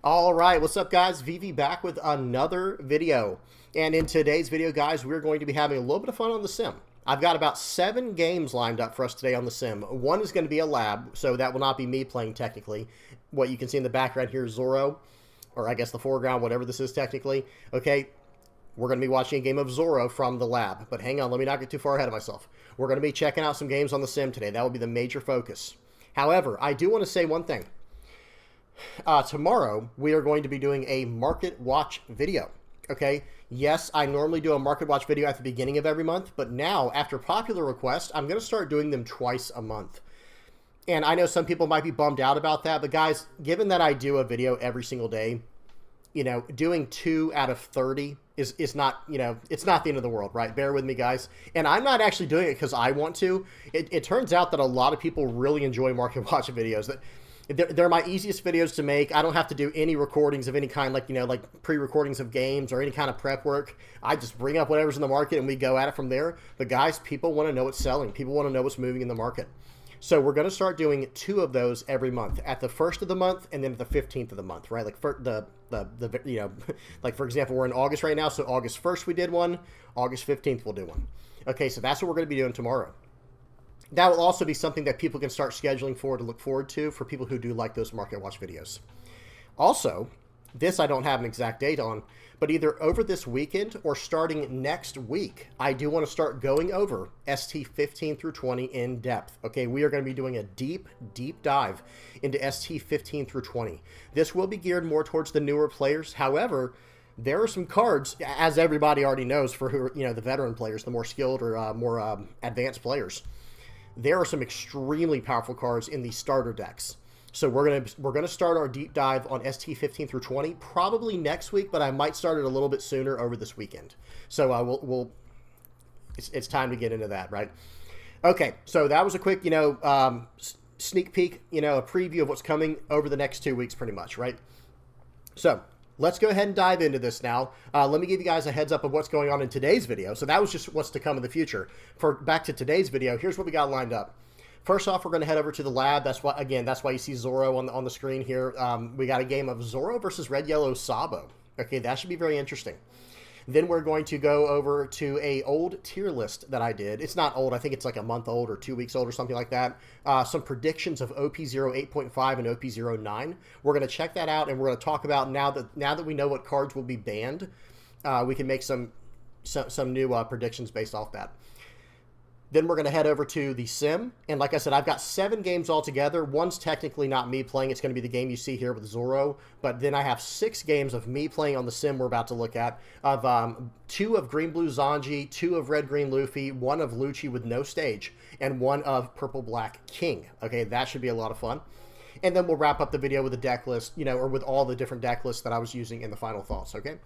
All right, what's up guys? VV back with another video. And in today's video, guys, we're going to be having a little bit of fun on the sim. I've got about 7 games lined up for us today on the sim. One is going to be a lab, so that will not be me playing technically. What you can see in the background here is Zoro, or I guess the foreground, whatever this is technically. Okay, we're going to be watching a game of Zoro from the lab. But hang on, let me not get too far ahead of myself. We're going to be checking out some games on the sim today. That will be the major focus. However, I do want to say one thing. Tomorrow, we are going to be doing a market watch video. Okay, yes, I normally do a market watch video at the beginning of every month, but now, after popular request, I'm going to start doing them twice a month. And I know some people might be bummed out about that, but guys, given that I do a video every single day, you know, doing 2 out of 30 is not, you know, it's not the end of the world, right? Bear with me, guys. And I'm not actually doing it because I want to. It turns out that a lot of people really enjoy market watch videos. That they're my easiest videos to make. I don't have to do any recordings of any kind, like, you know, like pre-recordings of games or any kind of prep work. I just bring up whatever's in the market and we go at it from there. But guys, people want to know what's selling. People want to know what's moving in the market. So we're going to start doing 2 of those every month, at the 1st of the month and then at the 15th of the month, right? Like for the you know, like for example, we're in August right now. So August 1st we did one, August 15th we'll do one. Okay, so that's what we're going to be doing tomorrow. That will also be something that people can start scheduling for to look forward to for people who do like those market watch videos. Also, this I don't have an exact date on, but either over this weekend or starting next week, I do want to start going over ST 15 through 20 in depth. Okay, we are going to be doing a deep dive into ST 15 through 20. This will be geared more towards the newer players. However, there are some cards, as everybody already knows, for who, you know, the veteran players, the more skilled or more advanced players. There are some extremely powerful cards in the starter decks. So we're gonna start our deep dive on ST 15 through 20 probably next week, but I might start it a little bit sooner over this weekend. So it's time to get into that, right? Okay, so that was a quick, you know, sneak peek, you know, a preview of what's coming over the next 2 weeks, pretty much, right? So let's go ahead and dive into this now. Let me give you guys a heads up of what's going on in today's video. So that was just what's to come in the future. For back to today's video, here's what we got lined up. First off, we're going to head over to the lab. That's why, again, that's why you see Zoro on the screen here. We got a game of Zoro versus RY Sabo. Okay, that should be very interesting. Then we're going to go over to a old tier list that I did. It's not old. I think it's like a month old or 2 weeks old or something like that. Some predictions of OP09 8.5 and OP09. We're going to check that out, and we're going to talk about now that we know what cards will be banned, we can make some new predictions based off that. Then we're going to head over to the sim. And like I said, I've got 7 games altogether. One's technically not me playing. It's going to be the game you see here with Zoro. But then I have 6 games of me playing on the sim we're about to look at. Of 2 of Green-Blue Zonji, 2 of Red-Green Luffy, 1 of Lucci with no stage, and 1 of Purple-Black King. Okay, that should be a lot of fun. And then we'll wrap up the video with a deck list, you know, or with all the different deck lists that I was using in the final thoughts, okay?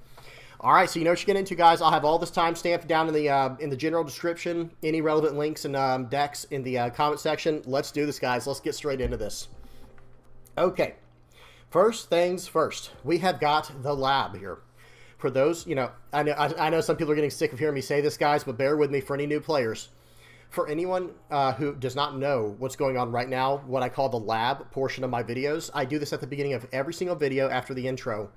All right, so you know what you're getting into, guys. I'll have all this time stamped down in the general description, any relevant links and decks in the comment section. Let's do this, guys. Let's get straight into this. Okay, first things first. We have got the lab here. For those, you know, I know some people are getting sick of hearing me say this, guys, but bear with me for any new players. For anyone who does not know what's going on right now, what I call the lab portion of my videos, I do this at the beginning of every single video after the intro,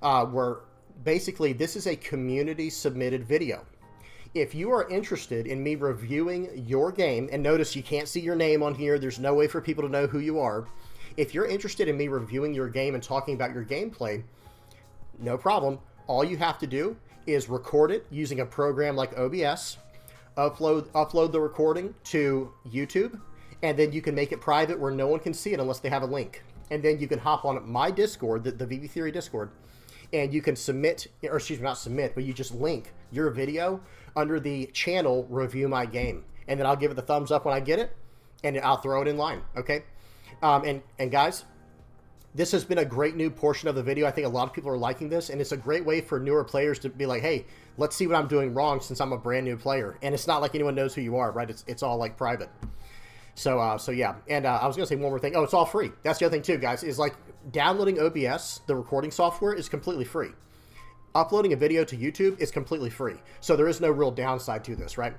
where basically, this is a community-submitted video. If you are interested in me reviewing your game, and notice you can't see your name on here, there's no way for people to know who you are. If you're interested in me reviewing your game and talking about your gameplay, no problem. All you have to do is record it using a program like OBS, upload the recording to YouTube, and then you can make it private where no one can see it unless they have a link. And then you can hop on my Discord, the VV Theory Discord, and you can submit, or excuse me, not submit, but you just link your video under the channel Review My Game. And then I'll give it the thumbs up when I get it, and I'll throw it in line, okay? And guys, this has been a great new portion of the video. I think a lot of people are liking this, and it's a great way for newer players to be like, hey, let's see what I'm doing wrong since I'm a brand new player. And it's not like anyone knows who you are, right? It's all like private. So yeah, and I was going to say one more thing. Oh, it's all free. That's the other thing too, guys, is like downloading OBS, the recording software, is completely free. Uploading a video to YouTube is completely free. So there is no real downside to this, right?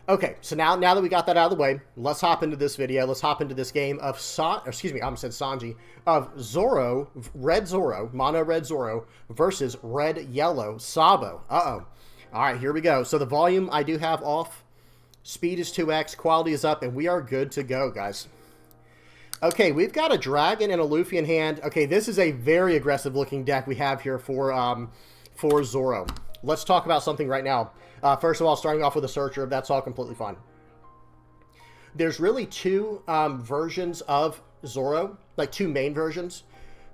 Okay, so now that we got that out of the way, let's hop into this video. Let's hop into this game of Sanji, of Zoro, Red Zoro, Mono Red Zoro versus Red Yellow Sabo. Uh-oh. All right, here we go. So the volume I do have off. Speed is 2x, quality is up, and we are good to go, guys. Okay, we've got a dragon and a Luffy in hand. Okay, this is a very aggressive looking deck we have here for Zoro. Let's talk about something right now. First of all, starting off with a searcher, that's all completely fine. There's really two versions of Zoro, like two main versions.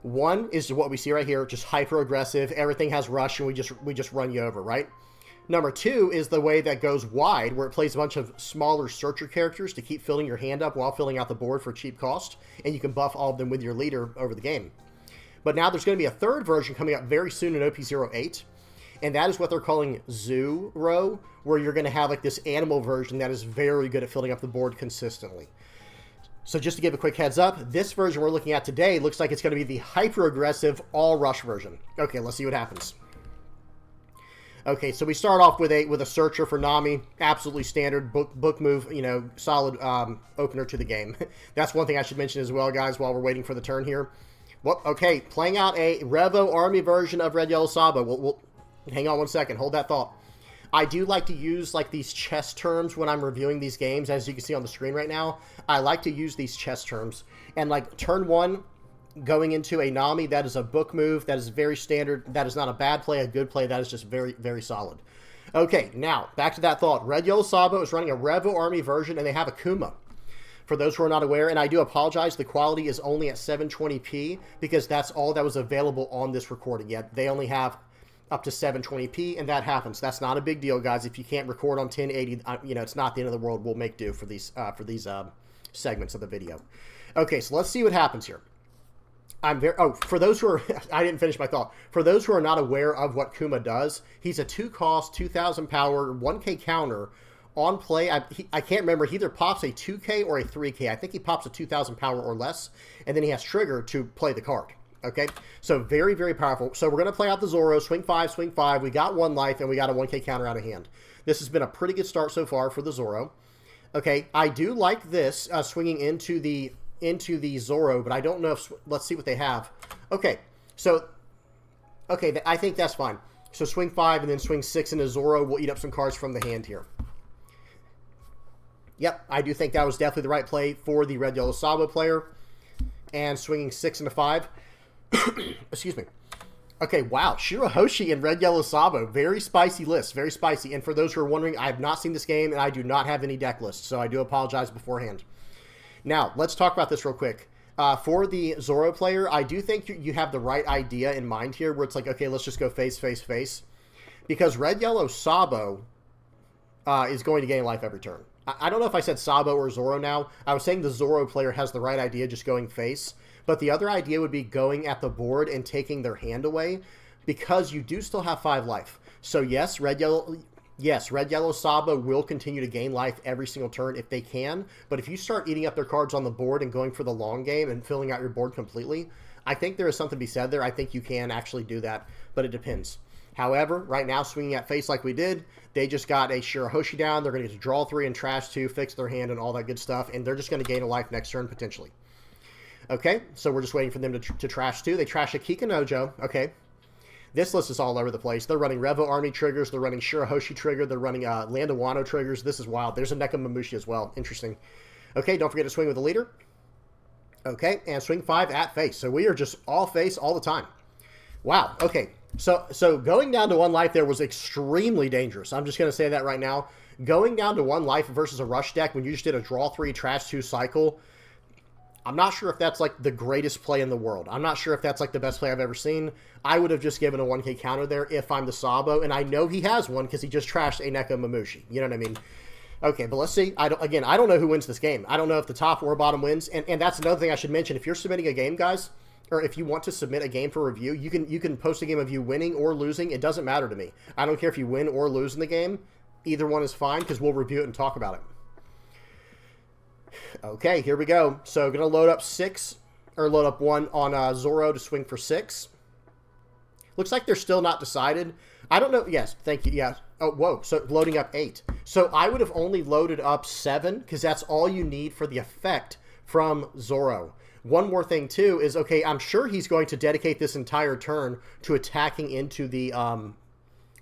One is what we see right here, just hyper aggressive. Everything has rush, and we just run you over, right? Number two is the way that goes wide, where it plays a bunch of smaller searcher characters to keep filling your hand up while filling out the board for cheap cost, and you can buff all of them with your leader over the game. But now there's going to be a third version coming up very soon in OP08, and that is what they're calling Zoro, where you're going to have like this animal version that is very good at filling up the board consistently. So just to give a quick heads up, this version we're looking at today looks like it's going to be the hyper-aggressive all-rush version. Okay, let's see what happens. Okay, so we start off with a searcher for Nami, absolutely standard book move, you know, solid opener to the game. That's one thing I should mention as well, guys, while we're waiting for the turn here. Well, okay, playing out a Revo Army version of Red Yellow Sabo. We'll hang on one second, hold that thought. I do like to use like these chess terms when I'm reviewing these games, as you can see on the screen right now. I like to use these chess terms, and like turn one, going into a Nami, that is a book move. That is very standard. That is not a bad play, a good play. That is just very, very solid. Okay, now, back to that thought. Red Yellow Sabo is running a Revo Army version, and they have a Kuma. For those who are not aware, and I do apologize, the quality is only at 720p, because that's all that was available on this recording yet. They only have up to 720p, and that happens. That's not a big deal, guys. If you can't record on 1080, you know, it's not the end of the world. We'll make do for these segments of the video. Okay, so let's see what happens here. For those who are, I didn't finish my thought. For those who are not aware of what Kuma does, he's a 2-cost, 2,000 power, 1k counter on play. I can't remember. He either pops a 2k or a 3k. I think he pops a 2,000 power or less, and then he has trigger to play the card. Okay, so very, very powerful. So we're going to play out the Zoro, swing 5, swing 5. We got 1 life, and we got a 1k counter out of hand. This has been a pretty good start so far for the Zoro. Okay, I do like this, swinging into the Zoro, but I don't know if, let's see what they have. Okay, so, okay, I think that's fine. So swing 5 and then swing 6 into Zoro. We'll eat up some cards from the hand here. Yep, I do think that was definitely the right play for the Red Yellow Sabo player. And swinging 6 into 5. Excuse me. Okay, wow, Shirahoshi and Red Yellow Sabo. Very spicy list, very spicy. And for those who are wondering, I have not seen this game, and I do not have any deck lists, so I do apologize beforehand. Now, let's talk about this real quick. For the Zoro player, I do think you have the right idea in mind here, where it's like, okay, let's just go face, face, face. Because Red Yellow Sabo is going to gain life every turn. I don't know if I said Sabo or Zoro now. I was saying the Zoro player has the right idea, just going face. But the other idea would be going at the board and taking their hand away, because you do still have 5 life. So yes, Red Yellow Sabo will continue to gain life every single turn if they can. But if you start eating up their cards on the board and going for the long game and filling out your board completely, I think there is something to be said there. I think you can actually do that, but it depends. However, right now, swinging at face like we did, they just got a Shirahoshi down. They're going to get to draw 3 and trash 2, fix their hand, and all that good stuff. And they're just going to gain a life next turn, potentially. Okay, so we're just waiting for them to trash 2. They trash a Kikanojo. Okay. This list is all over the place. They're running Revo Army triggers. They're running Shirahoshi trigger. They're running Land of Wano triggers. This is wild. There's a Nekomamushi as well. Interesting. Okay, don't forget to swing with the leader. Okay, and swing 5 at face. So we are just all face all the time. Wow. Okay, so going down to 1 life there was extremely dangerous. I'm just going to say that right now. Going down to 1 life versus a rush deck when you just did a draw 3, trash 2 cycle, I'm not sure if that's like the greatest play in the world. I'm not sure if that's like the best play I've ever seen. I would have just given a 1k counter there if I'm the Sabo, and I know he has one because he just trashed a Nekomamushi. You know what I mean? Okay, but let's see. I don't know who wins this game. I don't know if the top or bottom wins, and that's another thing I should mention. If you're submitting a game, guys, or if you want to submit a game for review, you can post a game of you winning or losing. It doesn't matter to me. I don't care if you win or lose in the game. Either one is fine because we'll review it and talk about it. Okay, here we go. So going to load up 6, or load up 1 on Zoro to swing for 6. Looks like they're still not decided. I don't know. Yes, thank you. Yeah. Oh, whoa. So loading up 8. So I would have only loaded up 7 because that's all you need for the effect from Zoro. One more thing, too, is, okay, I'm sure he's going to dedicate this entire turn to attacking into the,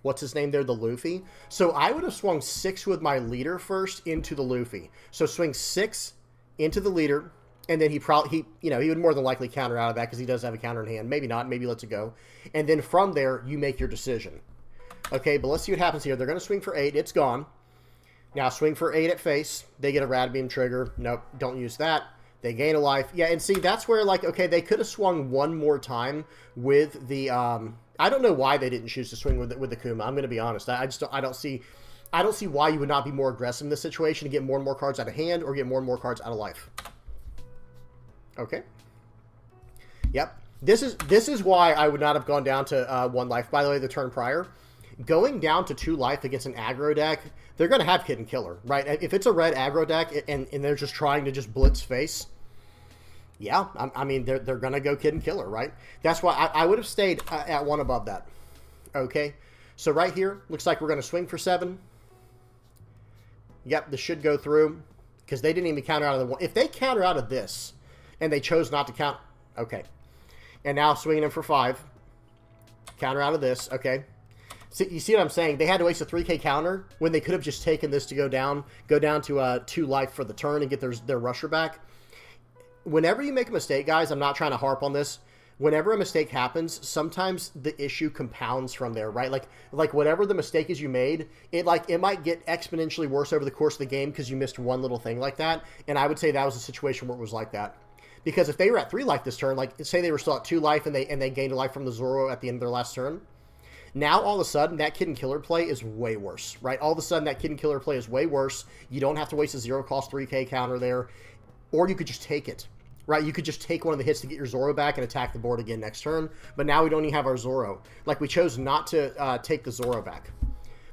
what's his name there, the Luffy. So I would have swung 6 with my leader first into the Luffy. So swing 6 into the leader, and then he would more than likely counter out of that because he does have a counter in hand. Maybe not. Maybe lets it go. And then from there, you make your decision. Okay, but let's see what happens here. They're going to swing for 8. It's gone. Now swing for 8 at face. They get a Rad Beam trigger. Nope, don't use that. They gain a life. Yeah, and see, that's where, like, okay, they could have swung one more time with the, I don't know why they didn't choose to swing with the Kuma. I'm going to be honest. I don't see why you would not be more aggressive in this situation to get more and more cards out of hand or get more and more cards out of life. Okay. Yep. This is why I would not have gone down to 1 life. By the way, the turn prior, going down to 2 life against an aggro deck, they're going to have Kid and Killer, right? If it's a red aggro deck and they're just trying to just blitz face, yeah, I mean, they're going to go Kid and Killer, right? That's why I would have stayed at 1 above that. Okay, so right here, looks like we're going to swing for 7. Yep, this should go through because they didn't even counter out of the 1. If they counter out of this and they chose not to count, okay. And now swinging them for 5. Counter out of this, okay. So you see what I'm saying? They had to waste a 3K counter when they could have just taken this to go down to 2 life for the turn and get their rusher back. Whenever you make a mistake, guys, I'm not trying to harp on this. Whenever a mistake happens, sometimes the issue compounds from there, right? Like whatever the mistake is you made, it might get exponentially worse over the course of the game because you missed one little thing like that. And I would say that was a situation where it was like that. Because if they were at 3 life this turn, like say they were still at 2 life and they gained a life from the Zoro at the end of their last turn, now all of a sudden that Kid and Killer play is way worse, right? All of a sudden that Kid and Killer play is way worse. You don't have to waste a 0-cost 3K counter there, or you could just take it, right? You could just take one of the hits to get your Zoro back and attack the board again next turn. But now we don't even have our Zoro. Like, we chose not to take the Zoro back.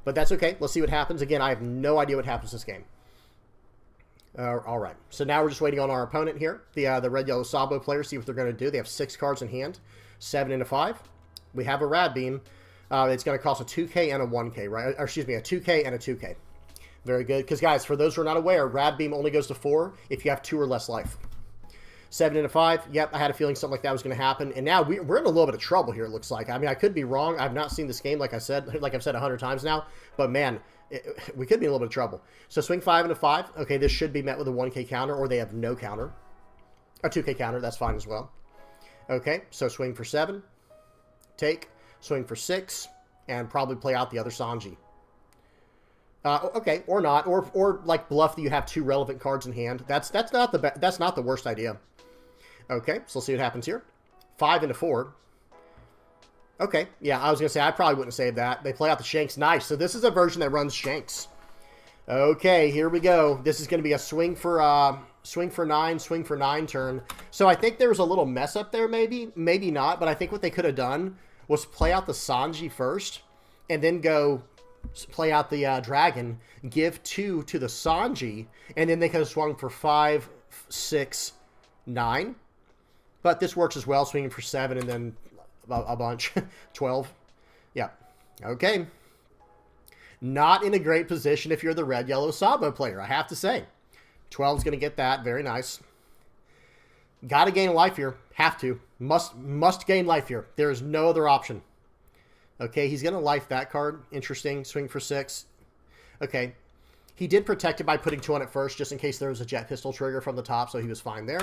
But that's okay. Let's see what happens. Again, I have no idea what happens this game. All right. So now we're just waiting on our opponent here, the red, yellow Sabo player, see what they're going to do. They have 6 cards in hand, 7 and a 5. We have a Rad Beam. It's going to cost a 2K and a 1K, right? Or excuse me, a 2K and a 2K. Very good. Because, guys, for those who are not aware, Rad Beam only goes to 4 if you have 2 or less life. 7 and a 5. Yep, I had a feeling something like that was going to happen. And now we're in a little bit of trouble here, it looks like. I mean, I could be wrong. I've not seen this game, like I've said 100 times now. But, man, we could be in a little bit of trouble. So swing 5 and a 5. Okay, this should be met with a 1K counter, or they have no counter. A 2K counter, that's fine as well. Okay, so swing for 7. Take. Swing for 6. And probably play out the other Zonji. Okay, or not, or like bluff that you have 2 relevant cards in hand. That's not the worst idea. Okay, so let's see what happens here. 5 and a 4. Okay, yeah, I was gonna say I probably wouldn't save that. They play out the Shanks. Nice. So this is a version that runs Shanks. Okay, here we go. This is gonna be a swing for 9 turn. So I think there was a little mess up there, maybe not. But I think what they could have done was play out the Zonji first, and then go play out the Dragon, give 2 to the Zonji, and then they could have swung for 5, 6, 9. But this works as well, swinging for 7 and then a bunch, 12. Yeah, okay. Not in a great position if you're the red, yellow Sabo player, I have to say. 12's going to get that, very nice. Got to gain life here. Have to. Must gain life here. There is no other option. Okay, he's going to life that card. Interesting. Swing for 6. Okay. He did protect it by putting 2 on it first, just in case there was a jet pistol trigger from the top, so he was fine there.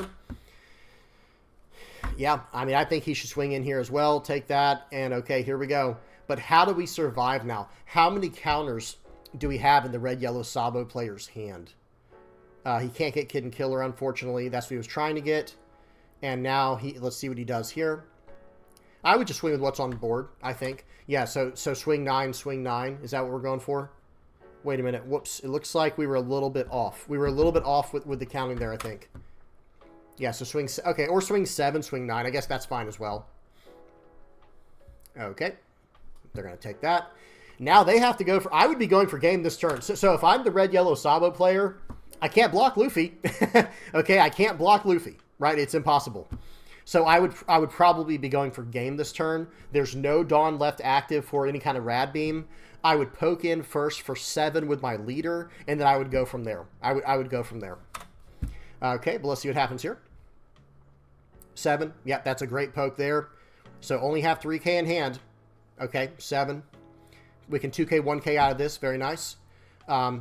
Yeah, I mean, I think he should swing in here as well. Take that, and okay, here we go. But how do we survive now? How many counters do we have in the red, yellow Sabo player's hand? He can't get Kid and Killer, unfortunately. That's what he was trying to get. And now, let's see what he does here. I would just swing with what's on the board, I think. Yeah, so swing 9, swing 9. Is that what we're going for? Wait a minute. Whoops. It looks like we were a little bit off. We were a little bit off with the counting there, I think. Yeah, so swing... Okay, or swing 7, swing 9. I guess that's fine as well. Okay. They're going to take that. Now they have to go for... I would be going for game this turn. So if I'm the red, yellow Sabo player, I can't block Luffy. Okay, I can't block Luffy. Right? It's impossible. So I would probably be going for game this turn. There's no Dawn left active for any kind of rad beam. I would poke in first for 7 with my leader, and then I would go from there. I would go from there. Okay, but let's see what happens here. 7. Yep, that's a great poke there. So only have 3k in hand. Okay, 7. We can 2k, 1k out of this. Very nice. Yeah,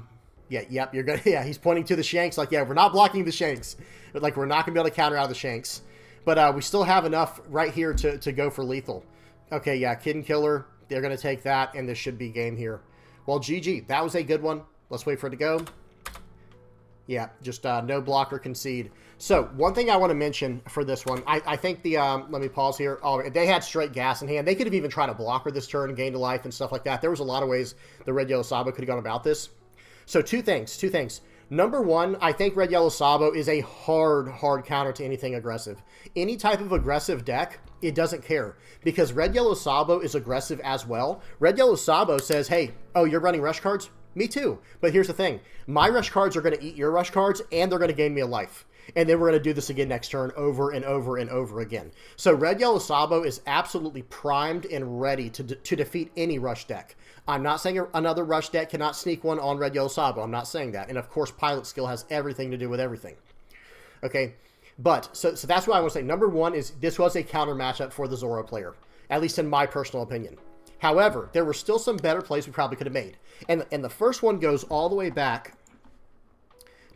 yep, you're good. Yeah, he's pointing to the shanks. Like, yeah, we're not blocking the shanks. But, like, we're not going to be able to counter out of the shanks. But we still have enough right here to go for lethal. Okay, yeah, Kid and Killer. They're going to take that, and this should be game here. Well, GG. That was a good one. Let's wait for it to go. Yeah, just no blocker concede. So, one thing I want to mention for this one, I think the, let me pause here. Oh, they had straight gas in hand. They could have even tried to blocker this turn and gained a life and stuff like that. There was a lot of ways the Red Yellow Sabo could have gone about this. So, two things. Number one, I think Red Yellow Sabo is a hard counter to anything aggressive. Any type of aggressive deck, it doesn't care. Because Red Yellow Sabo is aggressive as well. Red Yellow Sabo says, hey, oh, you're running rush cards? Me too. But here's the thing. My rush cards are going to eat your rush cards, and they're going to gain me a life. And then we're going to do this again next turn over and over and over again. So Red Yellow Sabo is absolutely primed and ready to defeat any rush deck. I'm not saying another rush deck cannot sneak one on Red Yellow Sabo. I'm not saying that. And of course, pilot skill has everything to do with everything. Okay, but so that's why I want to say number one is this was a counter matchup for the Zoro player, at least in my personal opinion. However, there were still some better plays we probably could have made. And the first one goes all the way back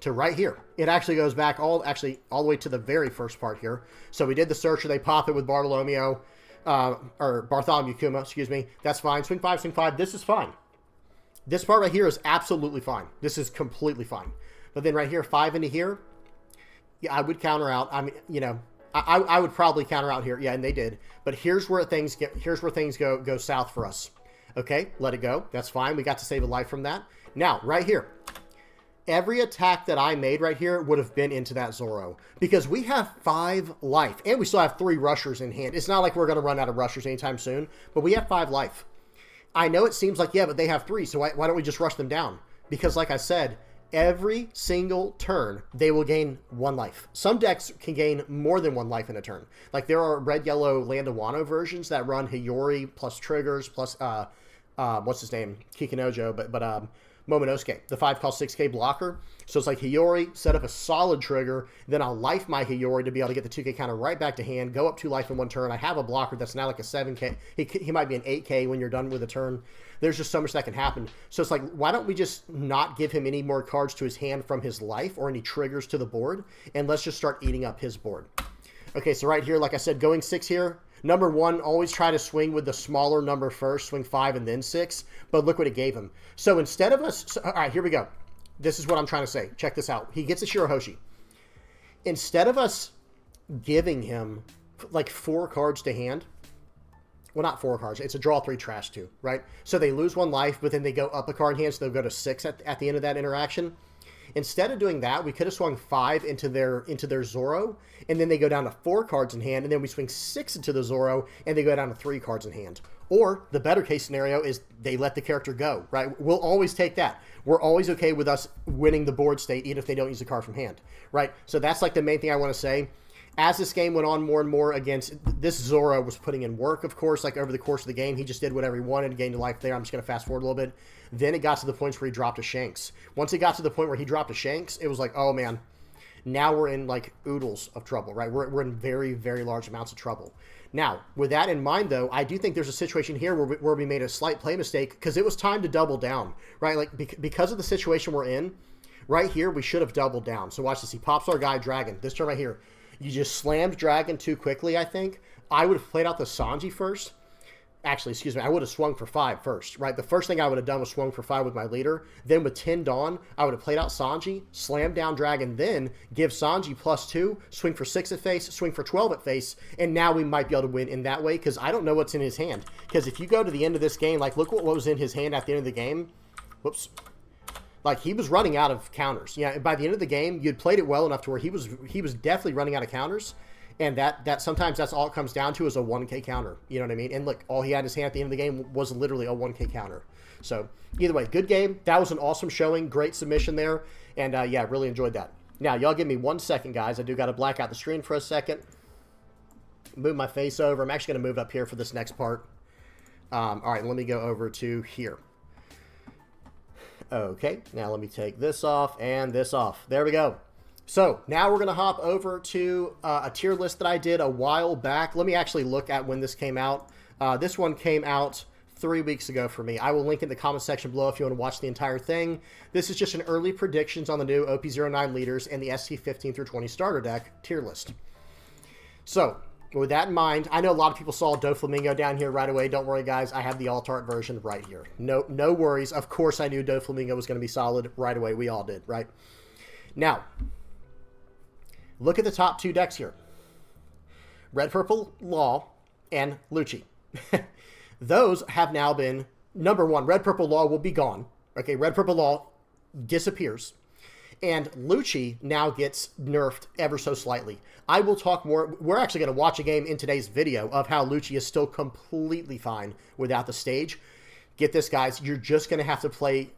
to right here. It actually goes back all the way to the very first part here. So we did the searcher. They pop it with Bartholomew, or Bartholomew Kuma, excuse me. That's fine. Swing 5, swing 5. This is fine. This part right here is absolutely fine. This is completely fine. But then right here, 5 into here, yeah, I would counter out. I mean, you know, I would probably counter out here. Yeah, and they did. But here's where things go south for us. Okay, let it go. That's fine. We got to save a life from that. Now, right here. Every attack that I made right here would have been into that Zoro. Because we have 5 life. And we still have 3 rushers in hand. It's not like we're going to run out of rushers anytime soon. But we have 5 life. I know it seems like, yeah, but they have 3. So why don't we just rush them down? Because like I said, every single turn, they will gain 1 life. Some decks can gain more than 1 life in a turn. Like there are red-yellow Land of Wano versions that run Hiyori plus triggers plus, what's his name? Kikinojo, but Momonosuke, the 5 cost 6k blocker. So it's like Hiyori, set up a solid trigger, then I'll life my Hiyori to be able to get the 2k counter right back to hand, go up 2 life in 1 turn. I have a blocker that's now like a 7k. He might be an 8k when you're done with a turn. There's just so much that can happen. So it's like, why don't we just not give him any more cards to his hand from his life or any triggers to the board, and let's just start eating up his board. Okay, so right here, like I said, going 6 here. Number 1, always try to swing with the smaller number first, swing 5 and then 6, but look what it gave him. So instead of us, all right, here we go. This is what I'm trying to say. Check this out. He gets a Shirahoshi. Instead of us giving him like 4 cards to hand, well, not 4 cards, it's a draw 3 trash 2, right? So they lose 1 life, but then they go up a card in hand, so they'll go to 6 at the end of that interaction. Instead of doing that, we could have swung 5 into their Zoro, and then they go down to 4 cards in hand, and then we swing 6 into the Zoro, and they go down to 3 cards in hand. Or, the better case scenario is they let the character go, right? We'll always take that. We're always okay with us winning the board state, even if they don't use the card from hand, right? So that's like the main thing I want to say. As this game went on more and more against, this Zoro was putting in work, of course, like over the course of the game. He just did whatever he wanted, gained a life there. I'm just going to fast forward a little bit. Then it got to the points where he dropped a Shanks. Once it got to the point where he dropped a Shanks, it was like, oh man, now we're in like oodles of trouble, right? We're in very, very large amounts of trouble. Now, with that in mind, though, I do think there's a situation here where we made a slight play mistake because it was time to double down, right? Like because of the situation we're in, right here, we should have doubled down. So watch this. He pops our guy Dragon. This turn right here. You just slammed Dragon too quickly, I think. I would have played out the Zonji first. Actually, excuse me, I would have swung for 5 first, right? The first thing I would have done was swung for 5 with my leader. Then with 10 Dawn, I would have played out Zonji, slammed down Dragon, then give Zonji +2, swing for 6 at face, swing for 12 at face, and now we might be able to win in that way because I don't know what's in his hand. Because if you go to the end of this game, like look what was in his hand at the end of the game. Whoops. Like, he was running out of counters. Yeah, by the end of the game, you'd played it well enough to where he was definitely running out of counters. And that sometimes that's all it comes down to is a 1K counter. You know what I mean? And look, all he had in his hand at the end of the game was literally a 1K counter. So, either way, good game. That was an awesome showing. Great submission there. And, yeah, really enjoyed that. Now, y'all give me 1 second, guys. I do got to black out the screen for a second. move my face over. I'm actually going to move up here for this next part. All right, let me go over to here. Okay, now let me take this off and this off. There we go. So now we're going to hop over to a tier list that I did a while back. Let me actually look at when this came out. This one came out 3 weeks ago for me. I will link in the comment section below if you want to watch the entire thing. This is just an early predictions on the new OP09 leaders and the ST15 through 20 starter deck tier list. So with that in mind, I know a lot of people saw Doflamingo down here right away. Don't worry, guys. I have the alt art version right here. No worries. Of course, I knew Doflamingo was going to be solid right away. We all did, right? Now, look at the top 2 decks here. Red Purple Law and Lucci. Those have now been, number 1, Red Purple Law will be gone. Okay, Red Purple Law disappears. And Lucci now gets nerfed ever so slightly. I will talk more. We're actually going to watch a game in today's video of how Lucci is still completely fine without the stage. Get this, guys. You're just going to have to play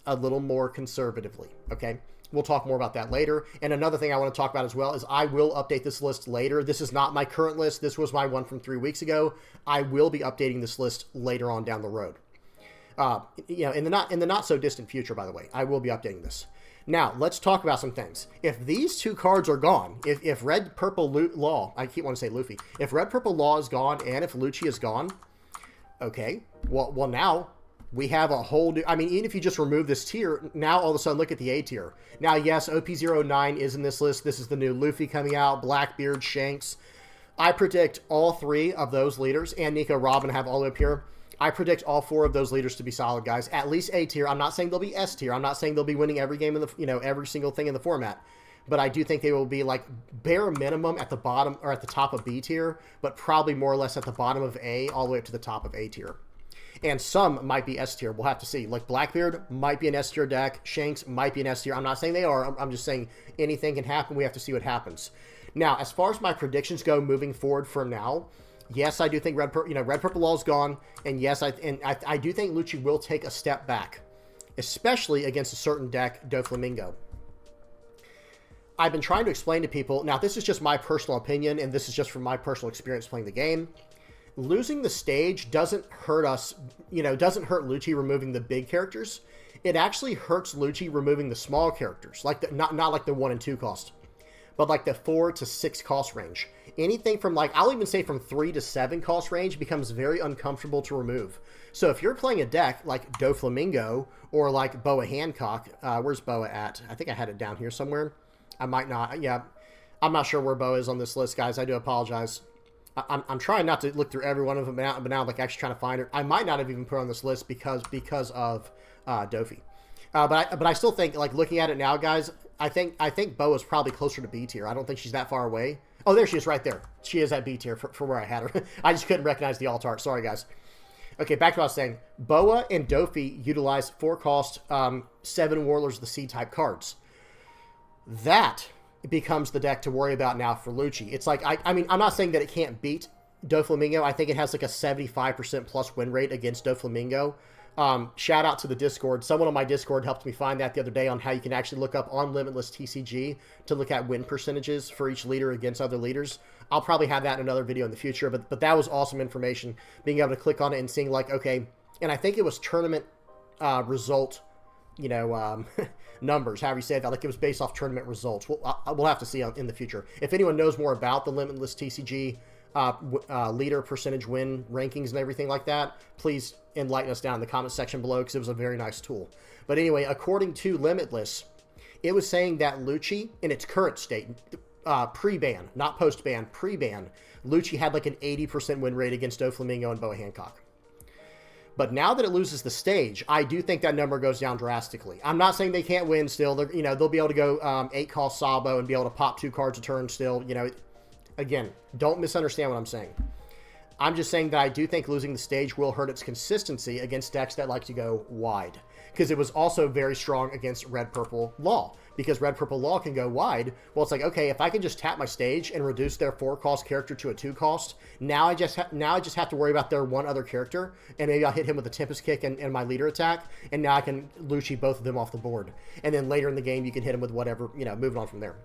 a little more conservatively, okay? We'll talk more about that later. And another thing I want to talk about as well is I will update this list later. This is not my current list. This was my one from 3 weeks ago. I will be updating this list later on down the road. You know, in the not so distant future, by the way, I will be updating this. Now, let's talk about some things. If these 2 cards are gone, if Red Purple Law, I keep wanting to say Luffy, if Red Purple Law is gone and if Lucci is gone, okay, well now we have a whole new, I mean, even if you just remove this tier, now all of a sudden look at the A tier. Now, yes, OP09 is in this list. This is the new Luffy coming out, Blackbeard, Shanks. I predict all 3 of those leaders, and Nico Robin have all the way up here. I predict all 4 of those leaders to be solid, guys. At least A tier. I'm not saying they'll be S tier. I'm not saying they'll be winning every game in the, you know, every single thing in the format. But I do think they will be like bare minimum at the bottom or at the top of B tier, but probably more or less at the bottom of A all the way up to the top of A tier. And some might be S tier. We'll have to see. Like Blackbeard might be an S tier deck. Shanks might be an S tier. I'm not saying they are. I'm just saying anything can happen. We have to see what happens. Now, as far as my predictions go moving forward from now, yes, I do think Red Purple Law is gone, and yes, I do think Lucci will take a step back, especially against a certain deck, Doflamingo. I've been trying to explain to people, now this is just my personal opinion, and this is just from my personal experience playing the game. Losing the stage doesn't hurt us, you know, doesn't hurt Lucci removing the big characters. It actually hurts Lucci removing the small characters, like the, not like the 1 and 2 cost, but like the 4 to 6 cost range. Anything from like, I'll even say from 3 to 7 cost range becomes very uncomfortable to remove. So if you're playing a deck like Doflamingo or like Boa Hancock, where's Boa at? I think I had it down here somewhere. I might not. Yeah, I'm not sure where Boa is on this list, guys. I do apologize. I'm trying not to look through every one of them, but now I'm like actually trying to find it. I might not have even put her on this list because of Dofi. But I still think, like, looking at it now, guys, I think Boa's probably closer to B tier. I don't think she's that far away. Oh, there she is right there. She is at B tier for where I had her. I just couldn't recognize the alt art. Sorry, guys. Okay, back to what I was saying. Boa and Dofi utilize 4 cost 7 Warlords of the Sea type cards. That becomes the deck to worry about now for Lucci. It's like, I mean, I'm not saying that it can't beat Doflamingo. I think it has like a 75% plus win rate against Doflamingo. Shout out to the Discord. Someone on my Discord helped me find that the other day on how you can actually look up on Limitless TCG to look at win percentages for each leader against other leaders. I'll probably have that in another video in the future, but that was awesome information, being able to click on it and seeing like, okay, and I think it was tournament result, you know, numbers, however you say that, like it was based off tournament results. We'll have to see in the future. If anyone knows more about the Limitless TCG leader percentage win rankings and everything like that, please enlighten us down in the comment section below, because it was a very nice tool. But anyway, according to Limitless, it was saying that Lucci, in its current state, pre-ban, not post-ban, pre-ban, Lucci had like an 80% win rate against Doflamingo and Boa Hancock. But now that it loses the stage, I do think that number goes down drastically. I'm not saying they can't win still. They're, you know, they'll be able to go 8 cost Sabo and be able to pop 2 cards a turn still. You know, again, don't misunderstand what I'm saying. I'm just saying that I do think losing the stage will hurt its consistency against decks that like to go wide. Because it was also very strong against Red Purple Law. Because Red Purple Law can go wide. Well, it's like, okay, if I can just tap my stage and reduce their 4 cost character to a 2 cost, now I just have to worry about their 1 other character, and maybe I'll hit him with a Tempest Kick and my leader attack, and now I can Lucci both of them off the board. And then later in the game, you can hit him with whatever, you know, moving on from there.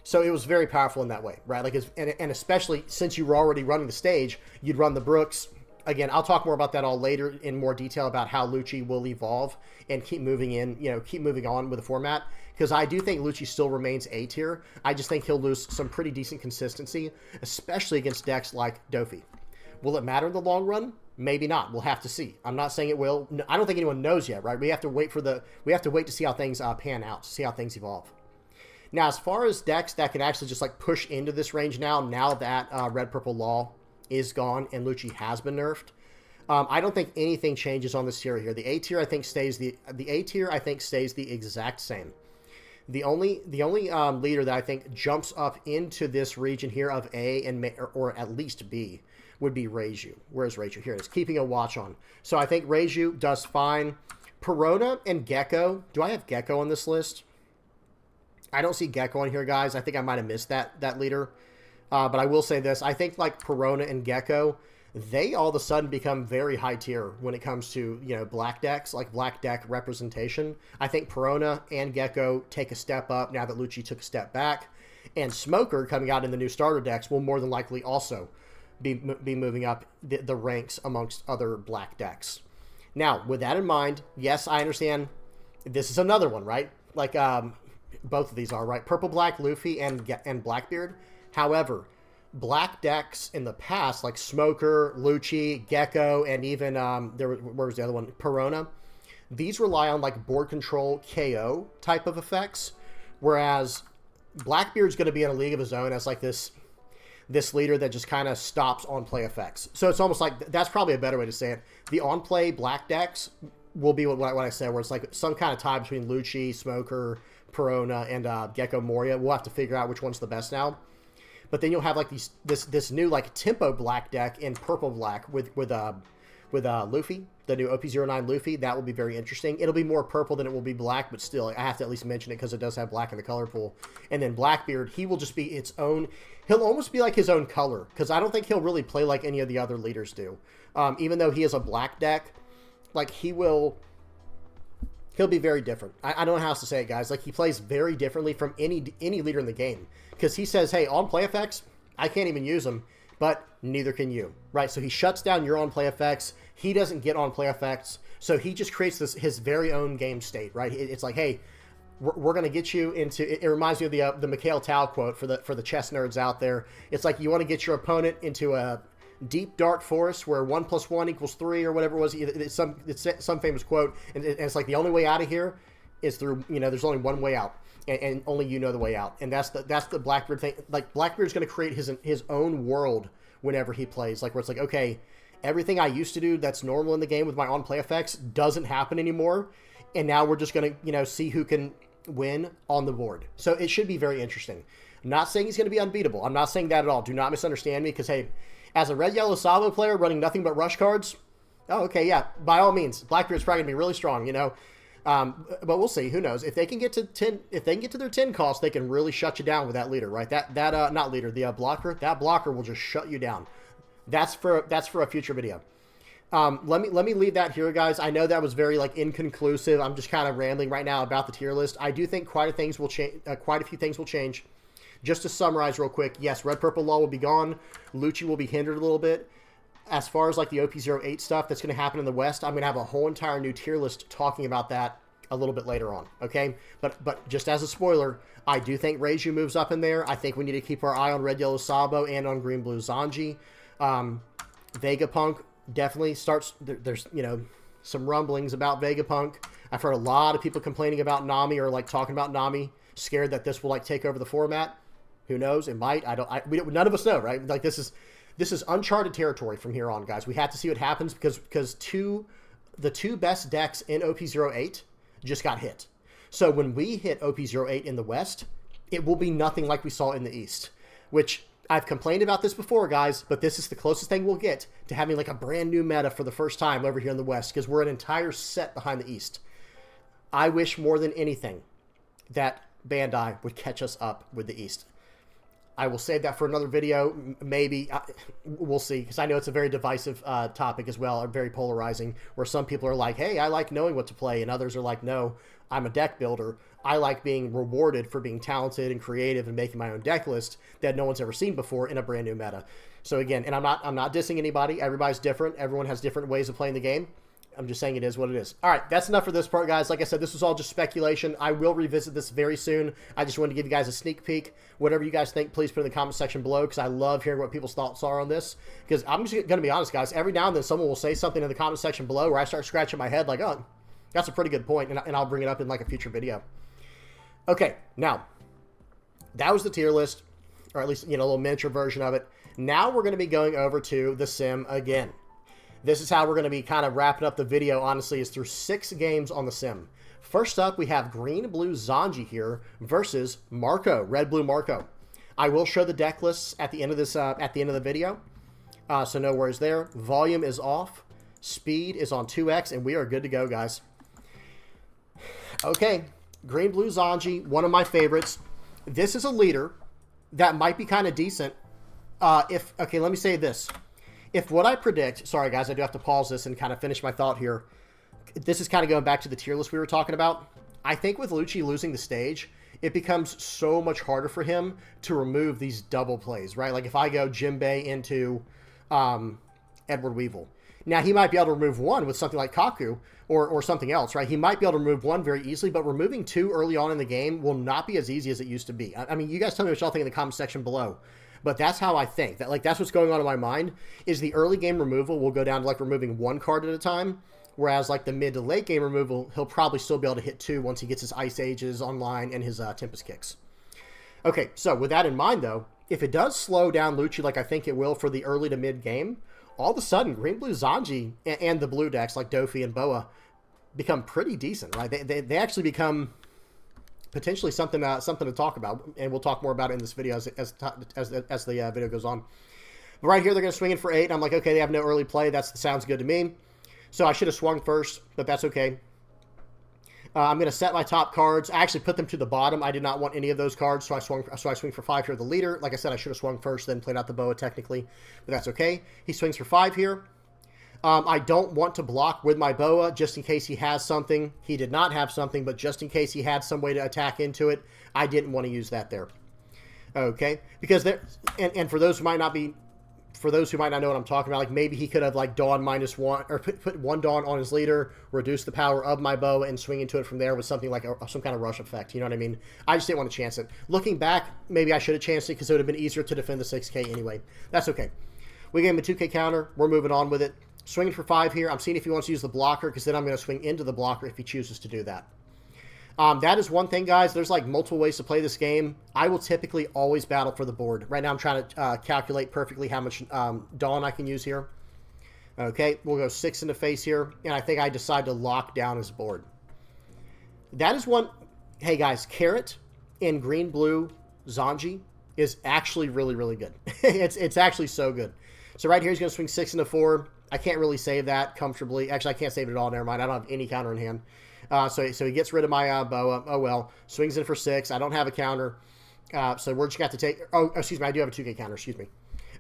So it was very powerful in that way, right? Like, and especially since you were already running the stage, you'd run the Brooks. Again, I'll talk more about that all later in more detail about how Lucci will evolve and keep moving keep moving on with the format. Because I do think Lucci still remains A tier. I just think he'll lose some pretty decent consistency, especially against decks like Dofi. Will it matter in the long run? Maybe not. We'll have to see. I'm not saying it will. I don't think anyone knows yet, right? We have to wait to see how things pan out, to see how things evolve. Now, as far as decks that can actually just like push into this range now that Red Purple Law is gone and Lucci has been nerfed, I don't think anything changes on this tier here. The A tier I think stays the exact same. The only leader that I think jumps up into this region here of A and or at least B would be Reiju. Where's Reiju? Here it is. Keeping a watch on. So I think Reiju does fine. Perona and Gecko. Do I have Gecko on this list? I don't see Gecko on here, guys. I think I might have missed that leader. But I will say this. I think like Perona and Gecko, they all of a sudden become very high tier when it comes to, black decks, like black deck representation. I think Perona and Gecko take a step up now that Lucci took a step back. And Smoker, coming out in the new starter decks, will more than likely also be moving up the ranks amongst other black decks. Now, with that in mind, yes, I understand this is another one, right? Like, both of these are, right? Purple Black Luffy and Blackbeard. However, black decks in the past, like Smoker, Lucci, Gecko, and even, where was the other one? Perona. These rely on, like, board control KO type of effects, whereas Blackbeard's going to be in a league of his own as, like, this leader that just kind of stops on-play effects. So it's almost like, that's probably a better way to say it. The on-play black decks will be what I said, where it's like some kind of tie between Lucci, Smoker, Perona, and Gecko Moria. We'll have to figure out which one's the best now. But then you'll have like this new like tempo black deck in purple black with Luffy, the new OP09 Luffy. That will be very interesting. It'll be more purple than it will be black, but still, I have to at least mention it because it does have black in the color pool. And then Blackbeard, he will just be its own. He'll almost be like his own color because I don't think he'll really play like any of the other leaders do. Even though he is a black deck, like he'll be very different. I don't know how else to say it, guys. Like, he plays very differently from any leader in the game. Because he says, hey, on-play effects, I can't even use them, but neither can you, right? So he shuts down your on-play effects. He doesn't get on-play effects. So he just creates his very own game state, right? It's like, hey, we're going to get you into... It reminds me of the Mikhail Tal quote for the chess nerds out there. It's like, you want to get your opponent into a deep dark forest where 1 + 1 = 3 or whatever it was. It's some famous quote, and it's like the only way out of here is through, there's only one way out, and only you know the way out. And that's the Blackbeard thing. Like, Blackbeard's going to create his own world whenever he plays, like, where it's like, okay, everything I used to do that's normal in the game with my on-play effects doesn't happen anymore, and now we're just going to see who can win on the board. So it should be very interesting. I'm not saying he's going to be unbeatable. I'm not saying that at all. Do not misunderstand me, because hey, as a Red Yellow Sabo player running nothing but rush cards, oh, okay, yeah, by all means, Blackbeard's probably gonna be really strong, but we'll see. Who knows? If they can get to 10, if they can get to their 10 cost, they can really shut you down with that leader, right? Not leader, the blocker. That blocker will just shut you down. That's for a future video. Let me leave that here, guys. I know that was very like inconclusive. I'm just kind of rambling right now about the tier list. I do think quite a few things will change. Just to summarize real quick, yes, Red Purple Law will be gone. Lucci will be hindered a little bit. As far as like the OP08 stuff that's going to happen in the West, I'm going to have a whole entire new tier list talking about that a little bit later on, okay? But just as a spoiler, I do think Reiju moves up in there. I think we need to keep our eye on Red Yellow Sabo and on Green Blue Zonji. Vegapunk definitely starts... There's, some rumblings about Vegapunk. I've heard a lot of people complaining about Nami or like talking about Nami, scared that this will like take over the format. Who knows? It might. None of us know, right? Like, this is uncharted territory from here on, guys. We have to see what happens because the two best decks in OP08 just got hit. So when we hit OP08 in the West, it will be nothing like we saw in the East, which I've complained about this before, guys, but this is the closest thing we'll get to having like a brand new meta for the first time over here in the West, because we're an entire set behind the East. I wish more than anything that Bandai would catch us up with the East. I will save that for another video. Maybe. We'll see, because I know it's a very divisive topic as well, very polarizing, where some people are like, hey, I like knowing what to play, and others are like, no, I'm a deck builder. I like being rewarded for being talented and creative and making my own deck list that no one's ever seen before in a brand new meta. So again, and I'm not dissing anybody. Everybody's different. Everyone has different ways of playing the game. I'm just saying it is what it is. All right, that's enough for this part, guys. Like I said, this was all just speculation. I will revisit this very soon. I just wanted to give you guys a sneak peek. Whatever you guys think, please put in the comment section below, because I love hearing what people's thoughts are on this. Because I'm just going to be honest, guys. Every now and then someone will say something in the comment section below where I start scratching my head like, oh, that's a pretty good point, and I'll bring it up in like a future video. Okay, now, that was the tier list, or at least, a little miniature version of it. Now we're going to be going over to the sim again. This is how we're going to be kind of wrapping up the video, honestly, is through 6 games on the sim. First up, we have green-blue Zonji here versus Marco, red-blue Marco. I will show the deck lists at the end of this, at the end of the video, so no worries there. Volume is off, speed is on 2x, and we are good to go, guys. Okay, green-blue Zonji, one of my favorites. This is a leader that might be kind of decent. Okay, let me say this. If what I predict, sorry guys, I do have to pause this and kind of finish my thought here. This is kind of going back to the tier list we were talking about. I think with Lucci losing the stage, it becomes so much harder for him to remove these double plays, right? Like if I go Jinbei into Edward Weevil. Now, he might be able to remove one with something like Kaku or something else, right? He might be able to remove one very easily, but removing 2 early on in the game will not be as easy as it used to be. I mean, you guys tell me what y'all think in the comment section below. But that's how I think. That's what's going on in my mind, is the early game removal will go down to like removing 1 card at a time, whereas like the mid to late game removal, he'll probably still be able to hit 2 once he gets his Ice Ages online and his Tempest Kicks. Okay, so with that in mind though, if it does slow down Lucci like I think it will for the early to mid game, all of a sudden green-blue Zonji and the blue decks like Dofi and Boa become pretty decent, right? They actually become potentially something to talk about, and we'll talk more about it in this video as the video goes on. But right here, they're going to swing in for 8, and I'm like, okay, they have no early play. That sounds good to me. So I should have swung first, but that's okay. I'm going to set my top cards. I actually put them to the bottom. I did not want any of those cards, so I swing for 5 here, the leader. Like I said, I should have swung first, then played out the Boa technically, but that's okay. He swings for 5 here. I don't want to block with my Boa just in case he has something. He did not have something, but just in case he had some way to attack into it, I didn't want to use that there. Okay, because there, and for those who might not know what I'm talking about, like maybe he could have like Dawn -1 or put 1 Dawn on his leader, reduce the power of my Boa, and swing into it from there with something like some kind of rush effect. You know what I mean? I just didn't want to chance it. Looking back, maybe I should have chanced it because it would have been easier to defend the 6K anyway. That's okay. We gave him a 2K counter. We're moving on with it. Swinging for 5 here. I'm seeing if he wants to use the blocker, because then I'm going to swing into the blocker if he chooses to do that. That is one thing, guys. There's like multiple ways to play this game. I will typically always battle for the board. Right now I'm trying to calculate perfectly how much Dawn I can use here. Okay, we'll go 6 in the face here, and I think I decide to lock down his board. That is one... Hey, guys, Carrot in green-blue Zonji is actually really, really good. It's actually so good. So right here he's going to swing 6 into 4. I can't really save that comfortably. Actually, I can't save it at all. Never mind. I don't have any counter in hand. So he gets rid of my Boa. Oh, well. Swings in for 6. I don't have a counter. So we're just going to have to take... Oh, excuse me. I do have a 2K counter. Excuse me.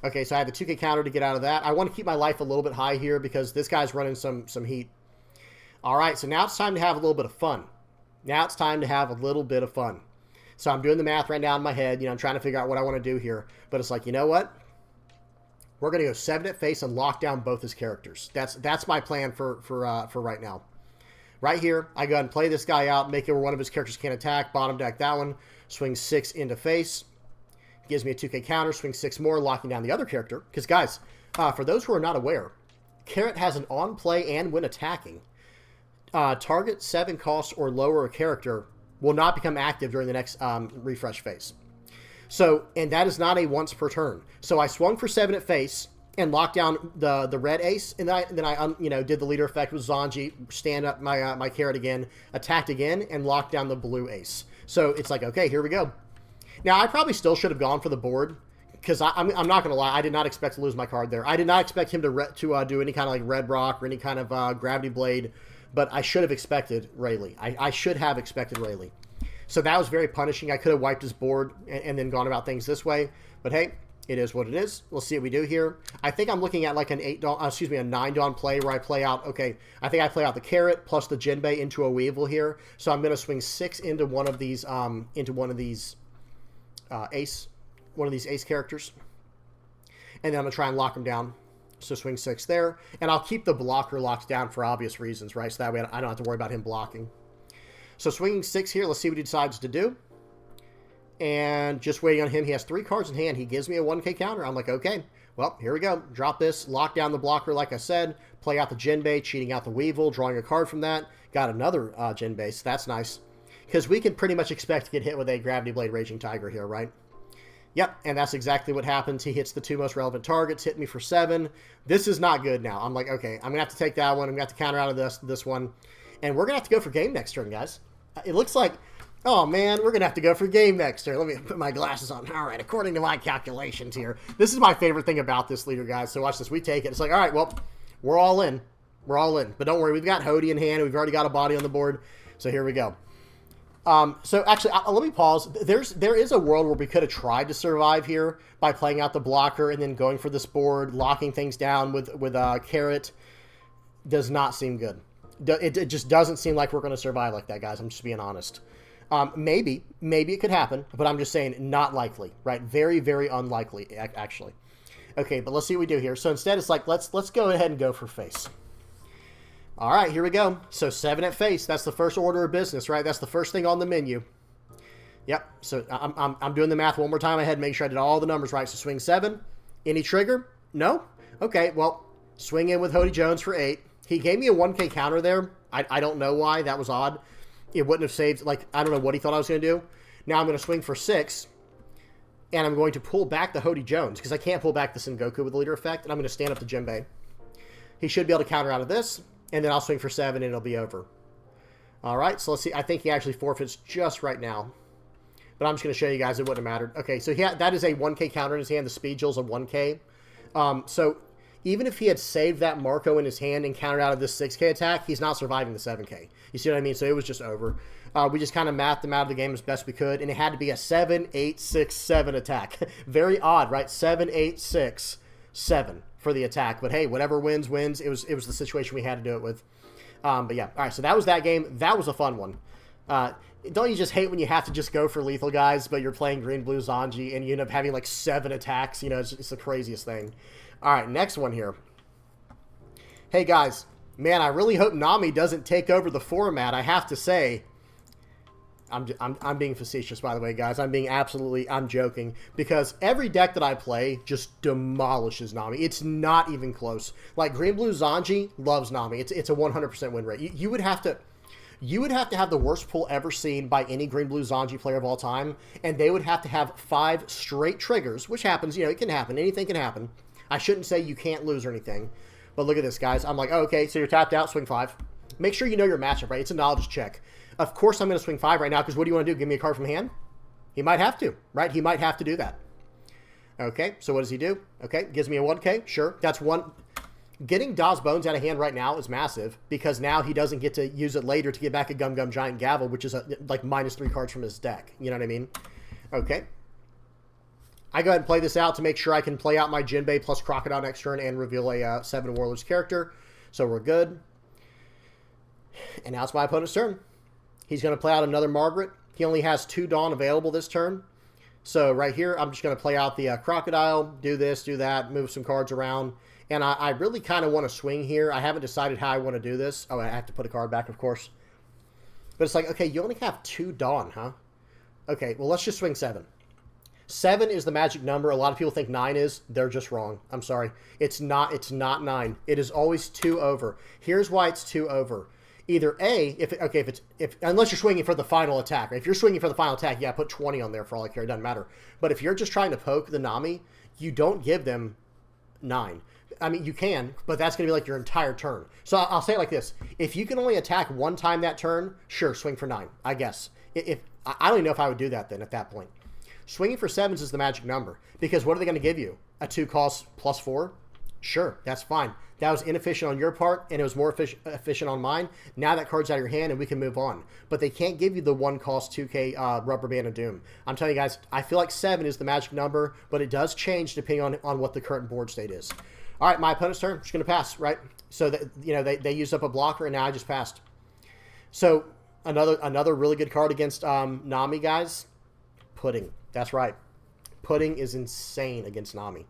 Okay, so I have the 2K counter to get out of that. I want to keep my life a little bit high here because this guy's running some heat. All right, so now it's time to have a little bit of fun. So I'm doing the math right now in my head. I'm trying to figure out what I want to do here. But it's like, you know what? We're going to go 7 at face and lock down both his characters. That's my plan for right now. Right here, I go ahead and play this guy out, make it where one of his characters can't attack, bottom deck that one, swing 6 into face, gives me a 2K counter, swing 6 more, locking down the other character. Because, guys, for those who are not aware, Carrot has an on-play and when attacking. Target 7 cost or lower character will not become active during the next refresh phase. So, and that is not a once per turn. So I swung for 7 at face and locked down the red ace, and then I did the leader effect with Zonji, stand up my Carrot again, attacked again, and locked down the blue ace. So it's like, okay, here we go. Now I probably still should have gone for the board because I'm not gonna lie, I did not expect to lose my card there. I did not expect him to do any kind of like red rock or any kind of gravity blade, but I should have expected Rayleigh. I should have expected Rayleigh. So that was very punishing. I could have wiped his board and then gone about things this way. But hey, it is what it is. We'll see what we do here. I think I'm looking at like an a 9 Dawn play where I play out, okay, I think I play out the carrot plus the Jinbei into a Weevil here. So I'm going to swing 6 into one of these ace characters. And then I'm going to try and lock them down. So swing 6 there. And I'll keep the blocker locked down for obvious reasons, right? So that way I don't have to worry about him blocking. So swinging 6 here. Let's see what he decides to do. And just waiting on him. He has 3 cards in hand. He gives me a 1K counter. I'm like, okay, well, here we go. Drop this, lock down the blocker like I said, play out the Jinbei, cheating out the Weevil, drawing a card from that. Got another Jinbei, so that's nice. Because we can pretty much expect to get hit with a Gravity Blade Raging Tiger here, right? Yep, and that's exactly what happens. He hits the 2 most relevant targets, hit me for 7. This is not good now. I'm like, okay, I'm going to have to take that one. I'm going to have to counter out of this one. And we're going to have to go for game next turn, guys. It looks like... Oh, man, we're going to have to go for game next turn. Let me put my glasses on. All right, according to my calculations here. This is my favorite thing about this leader, guys. So watch this. We take it. It's like, all right, well, we're all in. We're all in. But don't worry. We've got Hody in hand. We've already got a body on the board. So here we go. So actually, let me pause. There is a world where we could have tried to survive here by playing out the blocker and then going for this board, locking things down with Carrot. Does not seem good. It just doesn't seem like we're going to survive like that, guys. I'm just being honest. Maybe it could happen, but I'm just saying not likely, right? Very, very unlikely, actually. Okay, but let's see what we do here. So instead, it's like, let's go ahead and go for face. All right, here we go. So 7 at face. That's the first order of business, right? That's the first thing on the menu. Yep. So I'm doing the math one more time ahead, make sure I did all the numbers right. So swing 7. Any trigger? No? Okay, well, swing in with Hody Jones for 8. He gave me a 1K counter there. I don't know why. That was odd. It wouldn't have saved, like, I don't know what he thought I was going to do. Now I'm going to swing for 6, and I'm going to pull back the Hody Jones, because I can't pull back the Sengoku with the leader effect, and I'm going to stand up the Jinbei. He should be able to counter out of this, and then I'll swing for 7, and it'll be over. All right, so let's see. I think he actually forfeits just right now, but I'm just going to show you guys it wouldn't have mattered. Okay, so that is a 1K counter in his hand. The Speed Jill's a 1K. So even if he had saved that Marco in his hand and countered out of this 6K attack, he's not surviving the 7K. You see what I mean? So it was just over. We just kind of mathed him out of the game as best we could, and it had to be a 7, 8, 6, 7 attack. Very odd, right? 7, 8, 6, 7 for the attack. But hey, whatever wins, wins. It was the situation we had to do it with. But yeah, all right, so that was that game. That was a fun one. Don't you just hate when you have to just go for lethal guys, but you're playing green, blue, Zonji, and you end up having like 7 attacks? You know, it's the craziest thing. All right, next one here. Hey, guys. Man, I really hope Nami doesn't take over the format. I have to say, I'm being facetious, by the way, guys. I'm joking. Because every deck that I play just demolishes Nami. It's not even close. Like, green, blue, Zonji loves Nami. It's a 100% win rate. You would have to have the worst pull ever seen by any green, blue, Zonji player of all time, and they would have to have 5 straight triggers, which happens. You know, it can happen. Anything can happen. I shouldn't say you can't lose or anything. But look at this, guys. I'm like, oh, okay, so you're tapped out, swing 5. Make sure you know your matchup, right? It's a knowledge check. Of course I'm going to swing 5 right now, because what do you want to do? Give me a card from hand? He might have to, right? He might have to do that. Okay, so what does he do? Okay, gives me a 1K. Sure, that's one. Getting Daw's Bones out of hand right now is massive, because now he doesn't get to use it later to get back a Gum Gum Giant Gavel, which is like -3 cards from his deck. You know what I mean? Okay. I go ahead and play this out to make sure I can play out my Jinbei plus Crocodile next turn and reveal a 7 Warlords character. So we're good. And now it's my opponent's turn. He's going to play out another Margaret. He only has 2 Dawn available this turn. So right here, I'm just going to play out the Crocodile, do this, do that, move some cards around. And I really kind of want to swing here. I haven't decided how I want to do this. Oh, I have to put a card back, of course. But it's like, okay, you only have 2 Dawn, huh? Okay, well, let's just swing 7. 7 is the magic number. A lot of people think 9 is. They're just wrong. I'm sorry. It's not 9. It is always 2 over. Here's why it's 2 over. Either A, unless you're swinging for the final attack. If you're swinging for the final attack, yeah, put 20 on there for all I care. It doesn't matter. But if you're just trying to poke the Nami, you don't give them 9. I mean, you can, but that's going to be like your entire turn. So I'll say it like this. If you can only attack 1 time that turn, sure, swing for 9, I guess. I don't even know if I would do that then at that point. Swinging for 7s is the magic number, because what are they going to give you? A 2 cost plus 4? Sure, that's fine. That was inefficient on your part, and it was more efficient on mine. Now that card's out of your hand, and we can move on. But they can't give you the 1-cost 2K Rubber Band of Doom. I'm telling you guys, I feel like 7 is the magic number, but it does change depending on what the current board state is. All right, my opponent's turn. I'm just going to pass, right? So, they used up a blocker, and now I just passed. So, another really good card against Nami, guys. Pudding. That's right. Pudding is insane against Nami.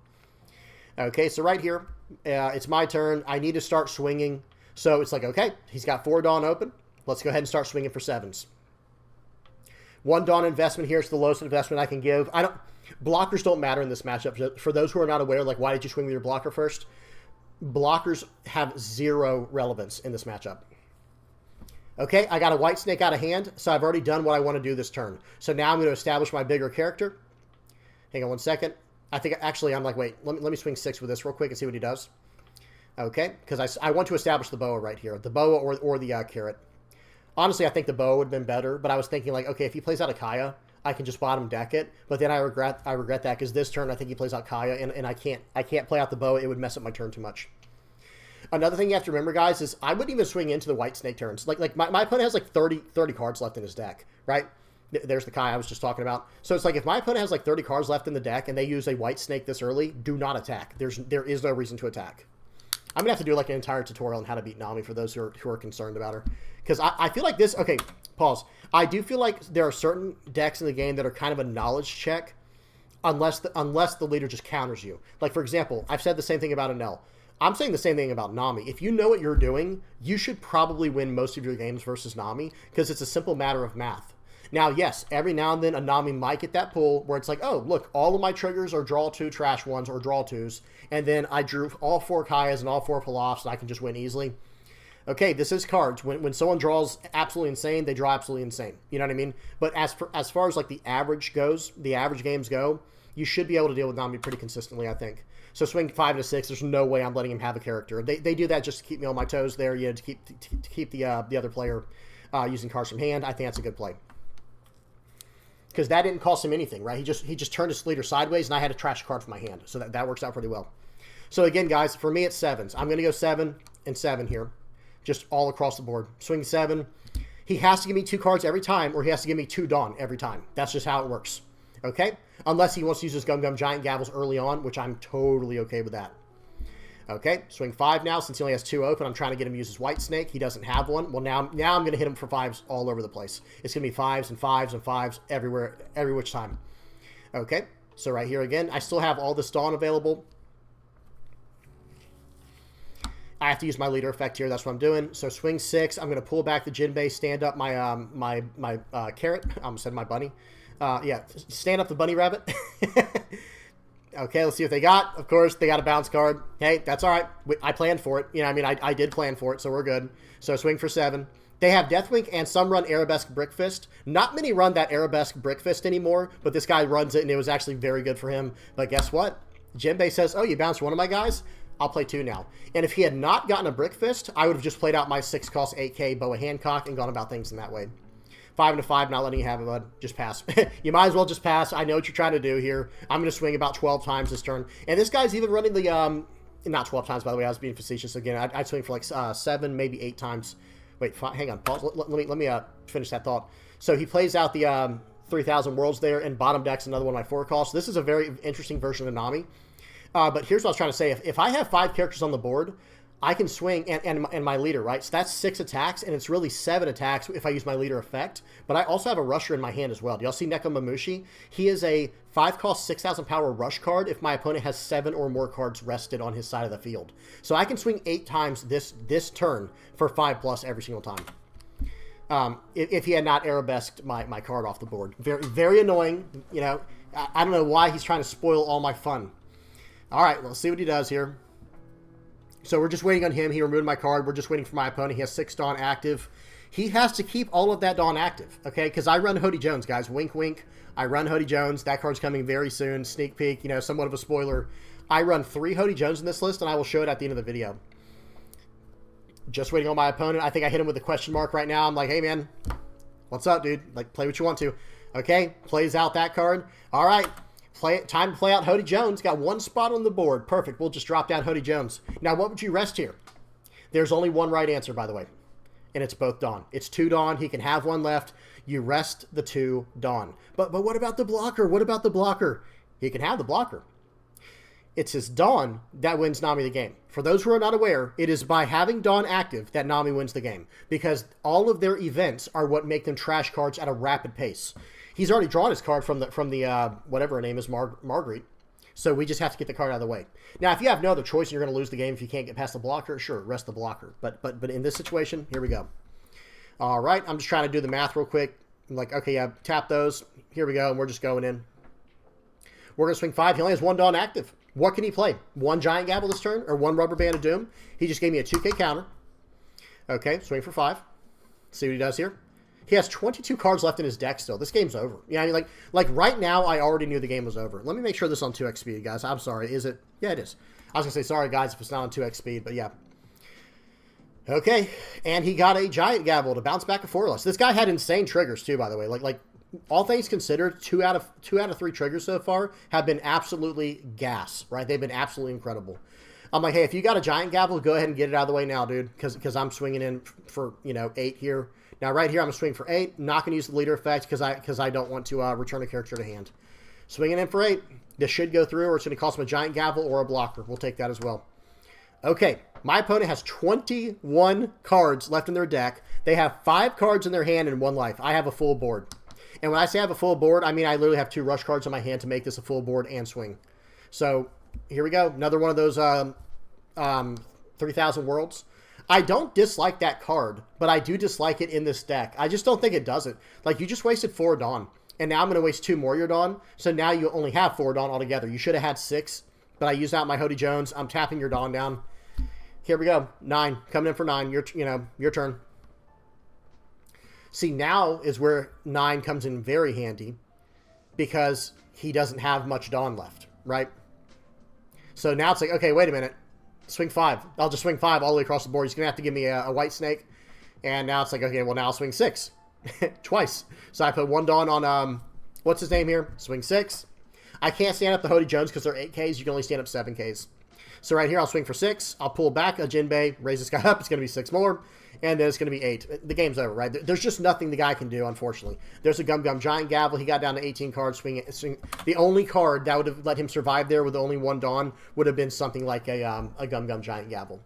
Okay, so right here, it's my turn. I need to start swinging. So it's like, okay, he's got 4 Dawn open. Let's go ahead and start swinging for 7s. 1 Dawn investment here is the lowest investment I can give. Blockers don't matter in this matchup. For those who are not aware, like, why did you swing with your blocker first? Blockers have 0 relevance in this matchup. Okay, I got a White Snake out of hand, so I've already done what I want to do this turn. So now I'm going to establish my bigger character. Hang on one second. I think, actually, I'm like, wait, let me swing 6 with this real quick and see what he does. Okay, because I want to establish the boa right here. The boa or the carrot. Honestly, I think the boa would have been better, but I was thinking, like, okay, if he plays out a Kaya, I can just bottom deck it. But then I regret that, because this turn I think he plays out Kaya, and I can't play out the boa. It would mess up my turn too much. Another thing you have to remember, guys, is I wouldn't even swing into the White Snake turns. Like my opponent has like 30 cards left in his deck, right? There's the Kai I was just talking about. So it's like, if my opponent has like 30 cards left in the deck and they use a White Snake this early, do not attack. There is no reason to attack. I'm going to have to do like an entire tutorial on how to beat Nami for those who are concerned about her. Because I feel like this... Okay, pause. I do feel like there are certain decks in the game that are kind of a knowledge check unless the leader just counters you. Like, for example, I've said the same thing about Enel. I'm saying the same thing about Nami. If you know what you're doing, you should probably win most of your games versus Nami, because it's a simple matter of math. Now, yes, every now and then a Nami might get that pull where it's like, oh, look, all of my triggers are draw 2 trash 1s or draw 2s, and then I drew all 4 Kayas and all 4 Pilafs, and I can just win easily. Okay, this is cards. When someone draws absolutely insane, they draw absolutely insane. You know what I mean? But as far as like the average goes, the average games go, you should be able to deal with Nami pretty consistently, I think. So swing 5 to 6. There's no way I'm letting him have a character. They do that just to keep me on my toes there. To keep the other player using cards from hand. I think that's a good play. Because that didn't cost him anything, right? He just turned his leader sideways, and I had a trash card from my hand. So that works out pretty well. So again, guys, for me, it's 7s. I'm going to go 7 and 7 here. Just all across the board. Swing 7. He has to give me 2 cards every time, or he has to give me 2 Dawn every time. That's just how it works. Okay? Unless he wants to use his Gum Gum Giant Gavels early on, which I'm totally okay with that. Okay, swing 5 now. Since he only has 2 open, I'm trying to get him to use his White Snake. He doesn't have one. Well, now I'm going to hit him for 5s all over the place. It's going to be 5s and 5s and 5s everywhere, every which time. Okay, so right here again, I still have all this Dawn available. I have to use my leader effect here. That's what I'm doing. So swing 6. I'm going to pull back the Jinbei, stand up my my carrot. I almost said my bunny. Yeah, stand up the bunny rabbit. Okay, let's see what they got. Of course, they got a bounce card. Hey, that's all right. I planned for it. You know, I mean, I did plan for it, so we're good. So swing for 7. They have Deathwink, and some run Arabesque Brickfist. Not many run that Arabesque Brickfist anymore, but this guy runs it, and it was actually very good for him. But guess what? Jinbei says, oh, you bounced one of my guys? I'll play 2 now. And if he had not gotten a Brickfist, I would have just played out my 6-cost 8K Boa Hancock and gone about things in that way. 5 to 5, not letting you have it, bud. Just pass. You might as well just pass. I know what you're trying to do here. I'm going to swing about 12 times this turn. And this guy's even running the, not 12 times, by the way. I was being facetious again. I'd swing for like 7, maybe 8 times. Wait, hang on. Pause. Let me finish that thought. So he plays out the 3,000 Worlds there, and bottom decks another one of my 4 costs. This is a very interesting version of Nami. But here's what I was trying to say. If I have 5 characters on the board, I can swing, and my leader, right? So that's 6 attacks, and it's really 7 attacks if I use my leader effect. But I also have a rusher in my hand as well. Do y'all see Nekomamushi? He is a 5-cost, 6,000 power rush card if my opponent has 7 or more cards rested on his side of the field. So I can swing 8 times this turn for 5+ every single time. If he had not arabesqued my card off the board. Very, very annoying. You know, I don't know why he's trying to spoil all my fun. All right, let's see what he does here. So we're just waiting on him. He removed my card. We're just waiting for my opponent. He has 6 Dawn active. He has to keep all of that Dawn active, okay? Because I run Hody Jones, guys. Wink, wink. I run Hody Jones. That card's coming very soon. Sneak peek, you know, somewhat of a spoiler. I run 3 Hody Jones in this list, and I will show it at the end of the video. Just waiting on my opponent. I think I hit him with a question mark right now. I'm like, hey, man, what's up, dude? Like, play what you want to. Okay, plays out that card. All right. Time to play out Hody Jones. Got one spot on the board. Perfect. We'll just drop down Hody Jones. Now, what would you rest here? There's only one right answer, by the way. And it's both Dawn. It's 2 Dawn. He can have one left. You rest the 2 Dawn. But what about the blocker? What about the blocker? He can have the blocker. It's his Dawn that wins Nami the game. For those who are not aware, it is by having Dawn active that Nami wins the game. Because all of their events are what make them trash cards at a rapid pace. He's already drawn his card from the whatever her name is, Marguerite. So we just have to get the card out of the way. Now, if you have no other choice and you're going to lose the game if you can't get past the blocker, sure, rest the blocker. But in this situation, here we go. All right, I'm just trying to do the math real quick. I'm like, okay, yeah, tap those. Here we go, and we're just going in. We're going to swing 5. He only has 1 Dawn active. What can he play? 1 Giant Gavel this turn or 1 Rubber Band of Doom? He just gave me a 2K counter. Okay, swing for 5. See what he does here. He has 22 cards left in his deck still. This game's over. Yeah, I mean, like right now, I already knew the game was over. Let me make sure this is on 2x speed, guys. I'm sorry. Is it? Yeah, it is. I was going to say, sorry, guys, if it's not on 2x speed, but yeah. Okay, and he got a Giant Gavel to bounce back a 4-less. This guy had insane triggers, too, by the way. Like all things considered, 2 out of 3 triggers so far have been absolutely gas, right? They've been absolutely incredible. I'm like, hey, if you got a Giant Gavel, go ahead and get it out of the way now, dude, because I'm swinging in for, 8 here. Now, right here, I'm going to swing for 8. Not going to use the leader effect because I don't want to return a character to hand. Swinging in for 8. This should go through, or it's going to cost him a Giant Gavel or a blocker. We'll take that as well. Okay, my opponent has 21 cards left in their deck. They have 5 cards in their hand and 1 life. I have a full board. And when I say I have a full board, I mean I literally have 2 rush cards in my hand to make this a full board and swing. So, here we go. Another one of those 3,000 Worlds. I don't dislike that card, but I do dislike it in this deck. I just don't think it does it. Like, you just wasted 4 Dawn, and now I'm going to waste 2 more your Dawn, so now you only have 4 Dawn altogether. You should have had 6, but I used out my Hody Jones. I'm tapping your Dawn down. Here we go. 9. Coming in for 9. Your turn. See, now is where 9 comes in very handy, because he doesn't have much Dawn left, right? So now it's like, okay, wait a minute. Swing 5. I'll just swing 5 all the way across the board. He's going to have to give me a white snake. And now it's like, okay, well, now I'll swing 6. Twice. So I put 1 Dawn on, what's his name here? Swing 6. I can't stand up the Hody Jones because they're 8Ks. You can only stand up 7Ks. So right here, I'll swing for 6. I'll pull back a Jinbei, raise this guy up. It's going to be 6 more. And then it's going to be 8. The game's over, right? There's just nothing the guy can do, unfortunately. There's a Gum Gum Giant Gavel. He got down to 18 cards. Swing. The only card that would have let him survive there with only 1 Dawn would have been something like a Gum Gum Giant Gavel.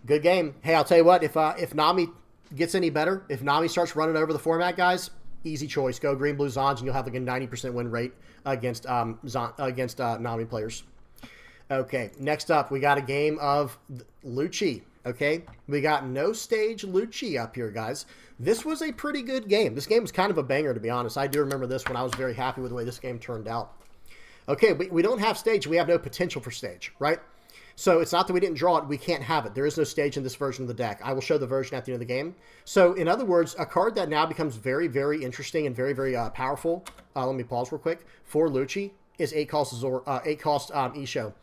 Good game. Hey, I'll tell you what. If Nami gets any better, if Nami starts running over the format, guys, easy choice. Go Green Blue Zonji, and you'll have like a 90% win rate against Nami players. Okay, next up, we got a game of Lucci. Okay, we got no stage Lucci up here, guys. This was a pretty good game. This game was kind of a banger, to be honest. I do remember this one. I was very happy with the way this game turned out. Okay, we don't have stage. We have no potential for stage, right? So it's not that we didn't draw it. We can't have it. There is no stage in this version of the deck. I will show the version at the end of the game. So in other words, a card that now becomes very, very interesting and very, very powerful. Let me pause real quick. For Lucci is 8 cost Isho.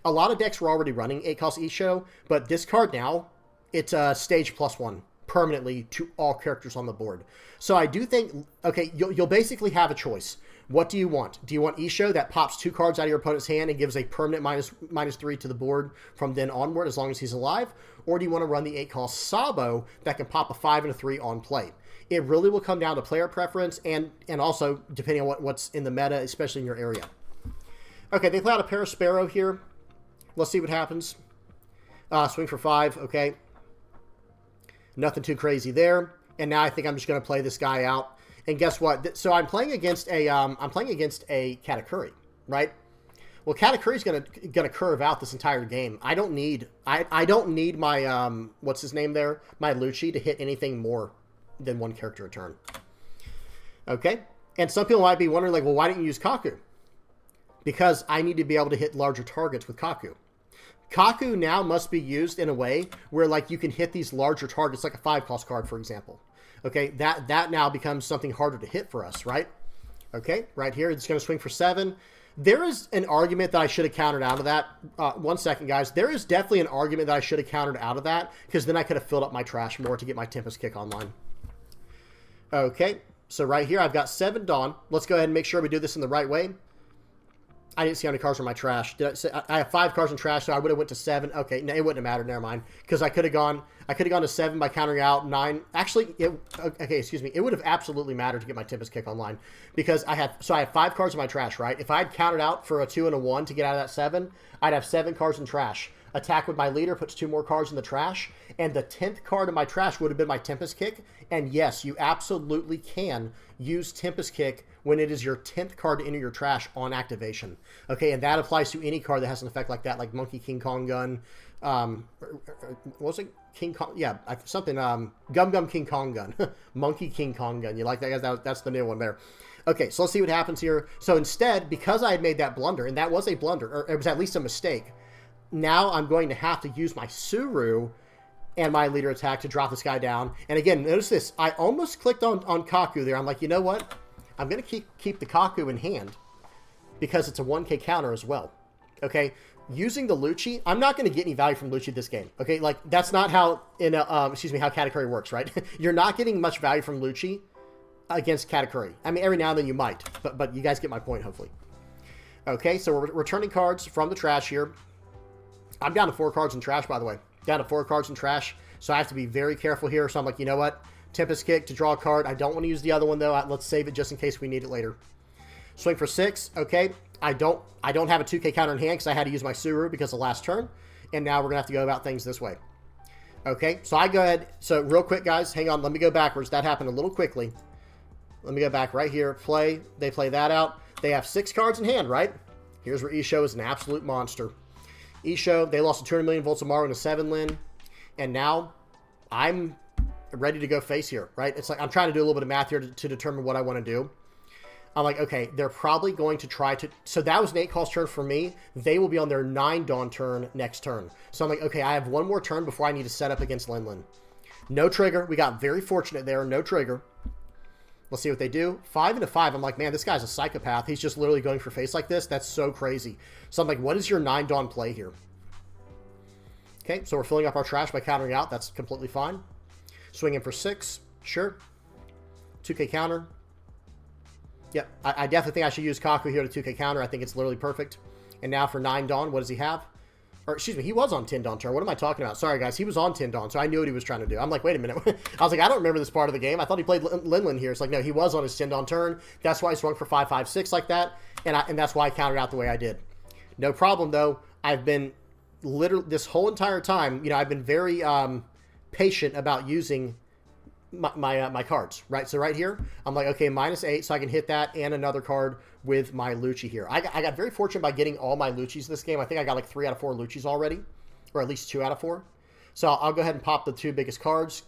A lot of decks were already running 8 cost Isho, but this card now, it's a stage +1 permanently to all characters on the board. So I do think, okay, you'll basically have a choice. What do you want? Do you want Isho that pops 2 cards out of your opponent's hand and gives a permanent -3 to the board from then onward as long as he's alive? Or do you want to run the 8 cost Sabo that can pop a 5 and a 3 on play? It really will come down to player preference and also depending on what's in the meta, especially in your area. Okay, they play out a Parasparrow here. Let's see what happens. Swing for 5. Okay. Nothing too crazy there. And now I think I'm just going to play this guy out. And guess what? So I'm playing against a Katakuri, right? Well, Katakuri's going to curve out this entire game. I don't need my what's his name there? My Lucci to hit anything more than 1 character a turn. Okay? And some people might be wondering, like, well, why didn't you use Kaku? Because I need to be able to hit larger targets with Kaku. Kaku now must be used in a way where, like, you can hit these larger targets, like a 5 cost card, for example. Okay, that now becomes something harder to hit for us, right? Okay, right here, it's going to swing for 7. There is an argument that I should have countered out of that. 1 second, guys. There is definitely an argument that I should have countered out of that, because then I could have filled up my trash more to get my Tempest Kick online. Okay, so right here, I've got 7 Dawn. Let's go ahead and make sure we do this in the right way. I didn't see how many cards were in my trash. Did I say I have 5 cards in trash, so I would have went to 7. Okay, no, it wouldn't have mattered. Never mind, because I could have gone to 7 by countering out 9. Actually, okay, excuse me. It would have absolutely mattered to get my Tempest Kick online because I have 5 cards in my trash, right? If I had counted out for a 2 and a 1 to get out of that 7, I'd have 7 cards in trash. Attack with my leader puts 2 more cards in the trash, and the 10th card in my trash would have been my Tempest Kick. And yes, you absolutely can use Tempest Kick when it is your 10th card to enter your trash on activation. Okay, and that applies to any card that has an effect like that, like Monkey King Kong Gun. What was it? King Kong? Yeah, something. Gum Gum King Kong Gun. Monkey King Kong Gun. You like that, guys? That's the new one there. Okay, so let's see what happens here. So instead, because I had made that blunder, and that was a blunder, or it was at least a mistake, now I'm going to have to use my Suru and my leader attack to drop this guy down. And again, notice this. I almost clicked on Kaku there. I'm like, you know what? I'm going to keep the Kaku in hand because it's a 1k counter as well. Okay? Using the Lucci, I'm not going to get any value from Lucci this game. Okay? Like, that's not how, how Katakuri works, right? You're not getting much value from Lucci against Katakuri. I mean, every now and then you might, but you guys get my point, hopefully. Okay, so we're returning cards from the trash here. I'm down to 4 cards in trash, by the way. Down to 4 cards in trash. So I have to be very careful here. So I'm like, you know what? Tempest Kick to draw a card. I don't want to use the other one, though. Let's save it just in case we need it later. Swing for 6. Okay. I don't have a 2k counter in hand because I had to use my Suru because of last turn. And now we're going to have to go about things this way. Okay. So I go ahead. So real quick, guys. Hang on. Let me go backwards. That happened a little quickly. Let me go back right here. Play. They play that out. They have 6 cards in hand, right? Here's where Isho is an absolute monster. Isho, they lost a 200 million volts tomorrow in a 7-lin. And now I'm ready to go face here, right? It's like I'm trying to do a little bit of math here to determine what I want to do. I'm like, okay, they're probably going to try to... So that was an 8-cost turn for me. They will be on their 9-dawn turn next turn. So I'm like, okay, I have 1 more turn before I need to set up against Linlin. No trigger. We got very fortunate there. No trigger. Let's see what they do. 5 and a 5. I'm like, man, this guy's a psychopath. He's just literally going for face like this. That's so crazy. So I'm like, what is your 9-dawn play here? Okay, so we're filling up our trash by countering out. That's completely fine. Swinging for 6. Sure. 2k counter. Yep, I definitely think I should use Kaku here to 2k counter. I think it's literally perfect. And now for 9 dawn, what does he have? Or, excuse me, he was on 10 dawn turn. What am I talking about? Sorry, guys. He was on 10 dawn, so I knew what he was trying to do. I'm like, wait a minute. I was like, I don't remember this part of the game. I thought he played Linlin here. It's like, no, he was on his 10 dawn turn. That's why I swung for 5, 5, 6 like that. And that's why I countered out the way I did. No problem, though. I've been literally, this whole entire time, I've been very patient about using my cards, right? So right here, I'm like, okay, -8, so I can hit that and another card with my Lucci here. I got very fortunate by getting all my Luccis this game. I think I got like 3 out of 4 Luccis already, or at least 2 out of 4. So I'll go ahead and pop the 2 biggest cards.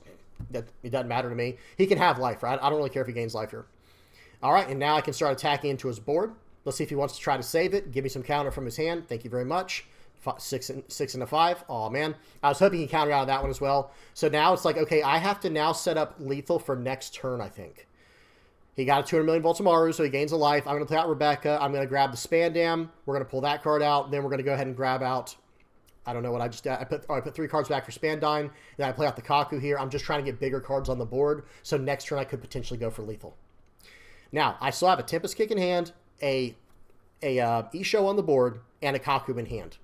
That it doesn't matter to me. He can have life, right? I don't really care if he gains life here. All right, and now I can start attacking into his board. Let's see if he wants to try to save it. Give me some counter from his hand. Thank you very much. 6 and a 5. Oh man, I was hoping he countered out of that one as well. So now it's like, okay, I have to now set up lethal for next turn. I think he got a 200 million volts Amaru, so he gains a life. I'm going to play out Rebecca. I'm going to grab the Spandam. We're going to pull that card out. Then we're going to go ahead and grab out. I don't know what I just did. I put 3 cards back for Spandine. Then I play out the Kaku here. I'm just trying to get bigger cards on the board. So next turn I could potentially go for lethal. Now I still have a Tempest Kick in hand, a Isho on the board, and a Kaku in hand.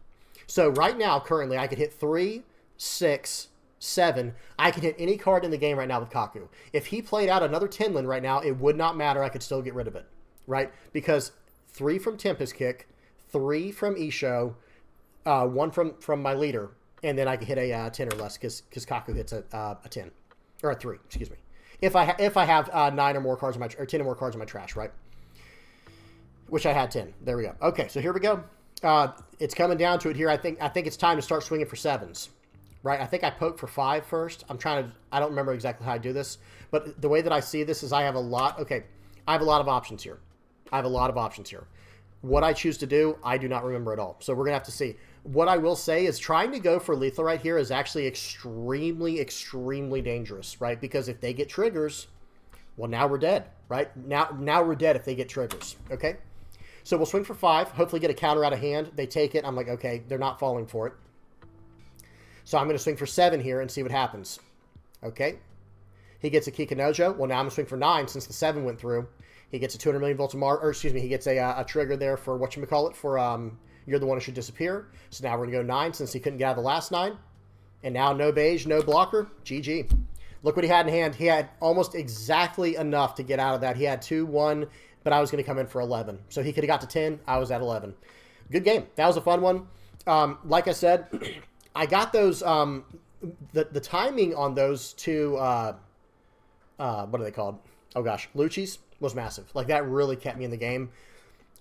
So right now, currently, I could hit 3, 6, 7. I could hit any card in the game right now with Kaku. If he played out another Tenlin right now, it would not matter. I could still get rid of it, right? Because 3 from Tempest Kick, 3 from Isho, 1 from my leader, and then I could hit a 10 or less because Kaku hits a 10 or a 3. Excuse me. If I have 9 or more cards in my or 10 or more cards in my trash, right? Which I had 10. There we go. Okay, so here we go. It's coming down to it here. I think it's time to start swinging for 7s, right? I think I poked for 5 first. I don't remember exactly how I do this, but the way that I see this is I have a lot of options here. What I choose to do, I do not remember at all. So we're going to have to see. What I will say is trying to go for lethal right here is actually extremely, extremely dangerous, right? Because if they get triggers, well, now we're dead, right? Now we're dead if they get triggers, okay? So we'll swing for 5, hopefully get a counter out of hand. They take it. I'm like, okay, they're not falling for it. So I'm going to swing for 7 here and see what happens. Okay. He gets a Kikanojo. Well, now I'm going to swing for 9 since the 7 went through. He gets a 200 million volts of or excuse me, he gets a trigger there for whatchamacallit, for You're the One Who Should Disappear. So now we're going to go 9 since he couldn't get out of the last 9. And now no beige, no blocker. GG. Look what he had in hand. He had almost exactly enough to get out of that. He had 2, 1, but I was going to come in for 11. So he could have got to 10. I was at 11. Good game. That was a fun one. Like I said, I got those, the timing on those two, what are they called? Oh gosh, Lucci's was massive. Like, that really kept me in the game.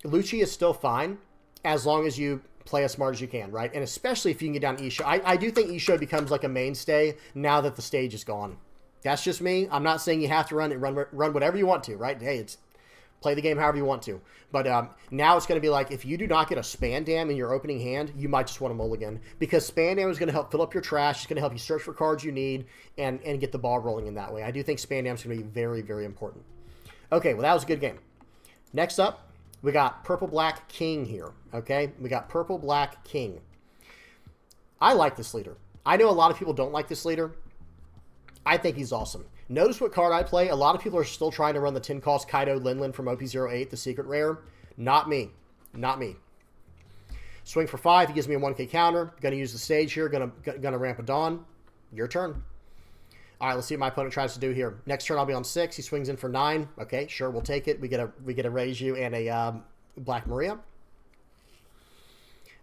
Lucci is still fine as long as you play as smart as you can, right? And especially if you can get down Isho. I do think Isho becomes like a mainstay now that the stage is gone. That's just me. I'm not saying you have to run whatever you want to, right? Hey, it's play the game however you want to. But now it's going to be like, if you do not get a Span Dam in your opening hand, you might just want to mulligan. Because Span Dam is going to help fill up your trash. It's going to help you search for cards you need and get the ball rolling in that way. I do think Span Dam is going to be very, very important. Okay, well, that was a good game. Next up, we got Purple Black King here, okay? We got Purple Black King. I like this leader. I know a lot of people don't like this leader. I think he's awesome. Notice what card I play. A lot of people are still trying to run the 10-cost Kaido Linlin from OP08, the secret rare. Not me. Not me. Swing for 5. He gives me a 1k counter. Going to use the stage here. Going to ramp a Dawn. Your turn. All right, let's see what my opponent tries to do here. Next turn, I'll be on 6. He swings in for 9. Okay, sure, we'll take it. We get a Raise You and a Black Maria.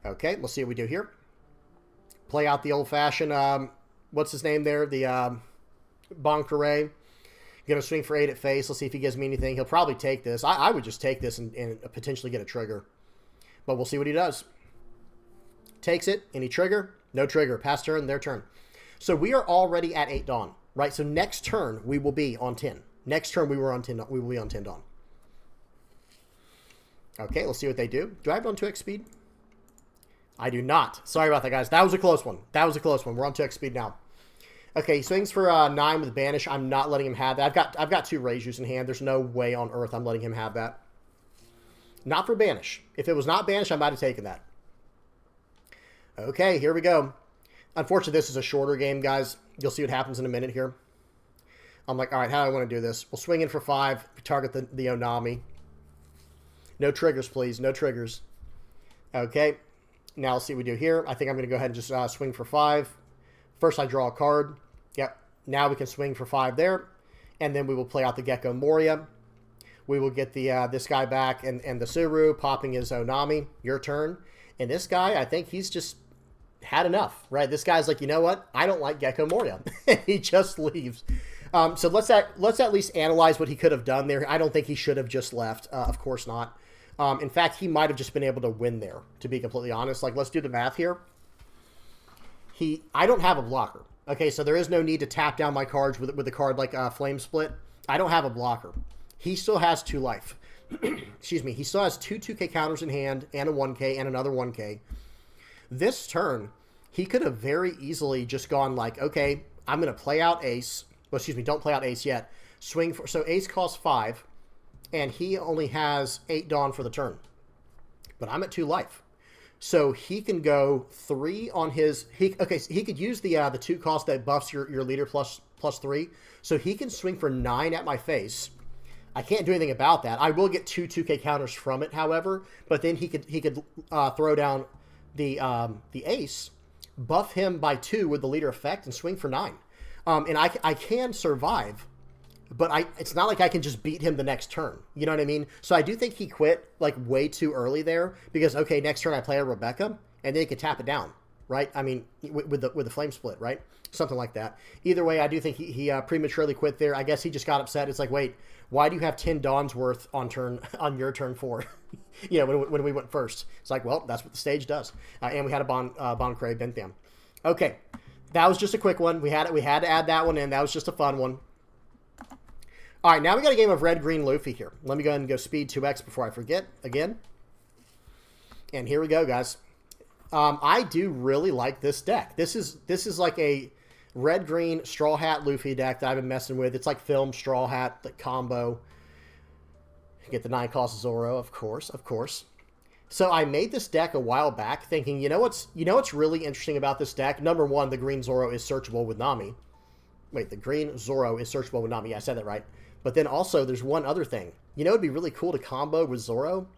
Okay, we'll see what we do here. Play out the old-fashioned, what's his name there? The Bon Carré. Going to swing for 8 at face. Let's see if he gives me anything. He'll probably take this. I would just take this and potentially get a trigger. But we'll see what he does. Takes it. Any trigger? No trigger. Pass turn, their turn. So we are already at 8 Dawn. Right, so next turn we will be on 10. Next turn we were on 10. We will be on 10 Dawn. Okay, let's see what they do. Do I have it on 2x speed? I do not. Sorry about that, guys. That was a close one. That was a close one. We're on 2x speed now. Okay, he swings for 9 with Banish. I'm not letting him have that. I've got 2 Raise Yous in hand. There's no way on earth I'm letting him have that. Not for Banish. If it was not Banish, I might have taken that. Okay, here we go. Unfortunately, this is a shorter game, guys. You'll see what happens in a minute here. I'm like, all right, how do I want to do this? We'll swing in for 5. Target the Onami. No triggers, please. No triggers. Okay. Now let's see what we do here. I think I'm going to go ahead and just swing for 5. First, I draw a card. Yep. Now we can swing for 5 there. And then we will play out the Gecko Moria. We will get the this guy back and the Suru popping his Onami. Your turn. And this guy, I think he's just had enough, right? This guy's like, you know what? I don't like Gecko Moria. He just leaves. So let's at least analyze what he could have done there. I don't think he should have just left. Of course not. In fact, he might have just been able to win there, to be completely honest. Like, let's do the math here. I don't have a blocker. Okay, so there is no need to tap down my cards with a card like Flame Split. I don't have a blocker. He still has 2 life. Excuse me. He still has 2 2k counters in hand and a 1k and another 1k. This turn, he could have very easily just gone like, okay, I'm going to play out Ace. Well, excuse me, don't play out Ace yet. Swing for, so Ace costs 5, and he only has 8 Dawn for the turn. But I'm at 2 life. So he can go 3 on his, okay, so he could use the 2 cost that buffs your leader plus 3. So he can swing for 9 at my face. I can't do anything about that. I will get 2 2k counters from it, however, but then he could throw down the Ace, buff him by 2 with the leader effect, and swing for 9. And I can survive, but it's not like I can just beat him the next turn. You know what I mean? So I do think he quit like way too early there because, okay, next turn I play a Rebecca, and then he could tap it down, right? I mean, with the Flame Split, right? Something like that. Either way, I do think he prematurely quit there. I guess he just got upset. It's like, wait, why do you have 10 Dawns worth on your turn 4? You know, when we went first. It's like, well, that's what the stage does. And we had a Bon Cray Bentham. Okay, that was just a quick one. We had to add that one in. That was just a fun one. All right, now we got a game of Red-Green Luffy here. Let me go ahead and go speed 2x before I forget again. And here we go, guys. I do really like this deck. This is like a red-green Straw Hat Luffy deck that I've been messing with. It's like Film Straw Hat, the combo. Get the 9 cost Zoro, of course. So I made this deck a while back thinking, you know what's really interesting about this deck? Number 1, the green Zoro is searchable with Nami. Wait, the green Zoro is searchable with Nami. Yeah, I said that right. But then also, there's one other thing. You know, it'd be really cool to combo with Zoro.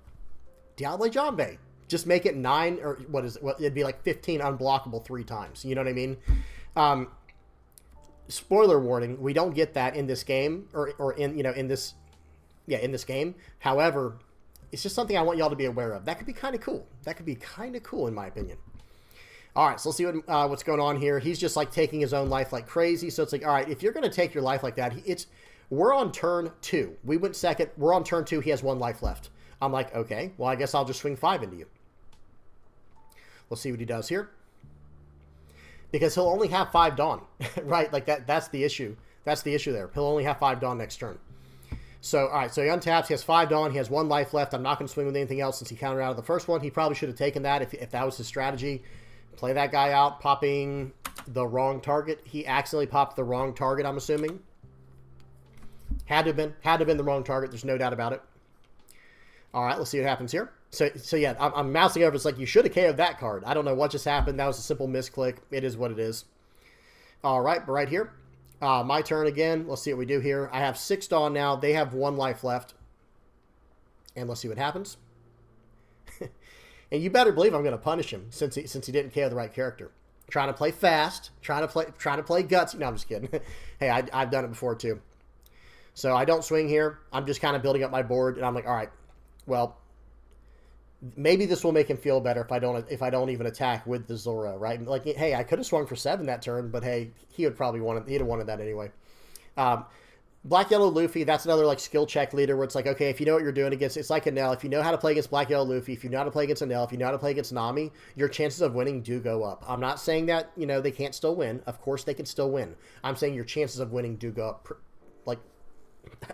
Diable Jambe. Just make it 9, or what is it? Well, it'd be like 15 unblockable 3 times. You know what I mean? Spoiler warning, we don't get that in this game, or in, you know, in this game. However, it's just something I want y'all to be aware of. That could be kind of cool. That could be kind of cool, in my opinion. All right, so let's see what's going on here. He's just like taking his own life like crazy. So it's like, all right, if you're going to take your life like that, we're on turn 2. We went second. We're on turn 2. He has 1 life left. I'm like, okay, well, I guess I'll just swing 5 into you. Let's see what he does here. Because he'll only have 5 Dawn, right? Like that's the issue. That's the issue there. He'll only have 5 Dawn next turn. So, all right, so he untaps. He has 5 Dawn. He has 1 life left. I'm not going to swing with anything else since he countered out of the first one. He probably should have taken that if that was his strategy. Play that guy out, popping the wrong target. He accidentally popped the wrong target, I'm assuming. Had to have been the wrong target. There's no doubt about it. All right, let's see what happens here. So yeah, I'm mousing over. It's like, you should have KO'd that card. I don't know what just happened. That was a simple misclick. It is what it is. All right, but right here, my turn again. Let's see what we do here. I have 6 Dawn now. They have 1 life left. And let's see what happens. And you better believe I'm going to punish him since he didn't KO the right character. Trying to play fast. Trying to play guts. No, I'm just kidding. Hey, I've done it before too. So I don't swing here. I'm just kind of building up my board, and I'm like, all right, well, maybe this will make him feel better if I don't even attack with the Zoro, right? Like, hey, I could have swung for 7 that turn, but hey, he'd have wanted that anyway. Black Yellow Luffy, that's another like skill check leader where it's like, okay, if you know what you're doing against, it's like Enel. If you know how to play against Black Yellow Luffy, if you know how to play against Enel, if you know how to play against Nami, your chances of winning do go up. I'm not saying that, you know, they can't still win. Of course they can still win. I'm saying your chances of winning do go up, like,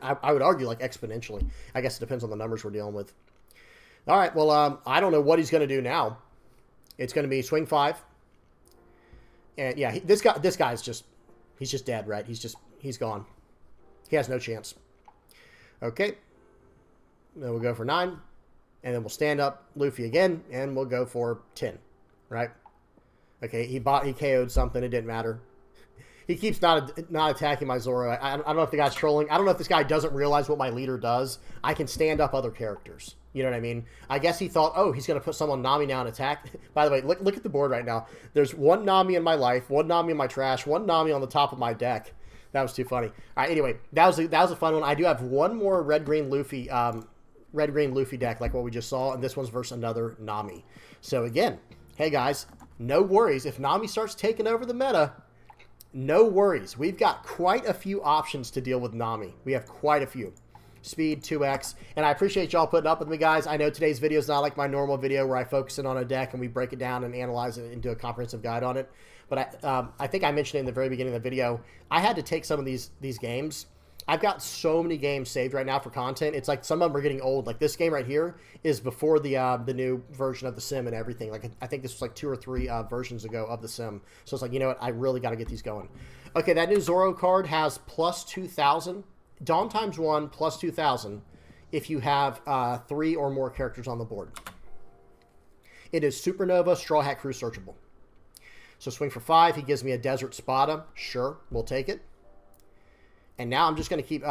I would argue like exponentially. I guess it depends on the numbers we're dealing with. All right, well, I don't know what he's going to do now. It's going to be swing 5. And yeah, this guy's just, he's just dead, right? He's gone. He has no chance. Okay. Then we'll go for 9. And then we'll stand up Luffy again. And we'll go for 10. Right? Okay, he KO'd something. It didn't matter. He keeps not attacking my Zoro. I don't know if the guy's trolling. I don't know if this guy doesn't realize what my leader does. I can stand up other characters. You know what I mean? I guess he thought, oh, he's going to put someone Nami now and attack. By the way, look at the board right now. There's 1 Nami in my life, 1 Nami in my trash, 1 Nami on the top of my deck. That was too funny. All right, anyway, that was a fun one. I do have 1 more red-green Luffy deck like what we just saw, and this one's versus another Nami. So again, hey guys, no worries. If Nami starts taking over the meta, no worries. We've got quite a few options to deal with Nami. We have quite a few. Speed, 2x, and I appreciate y'all putting up with me, guys. I know today's video is not like my normal video where I focus in on a deck and we break it down and analyze it and do a comprehensive guide on it. But I think I mentioned it in the very beginning of the video, I had to take some of these games. I've got so many games saved right now for content. It's like some of them are getting old. Like this game right here is before the new version of the sim and everything. Like I think this was like 2 or 3 versions ago of the sim. So it's like, you know what? I really got to get these going. Okay, that new Zoro card has plus 2,000. Dawn times 1 plus 2,000 if you have 3 or more characters on the board. It is Supernova Straw Hat Crew searchable. So swing for 5. He gives me a Desert Spada. Sure, we'll take it. And now I'm just going to keep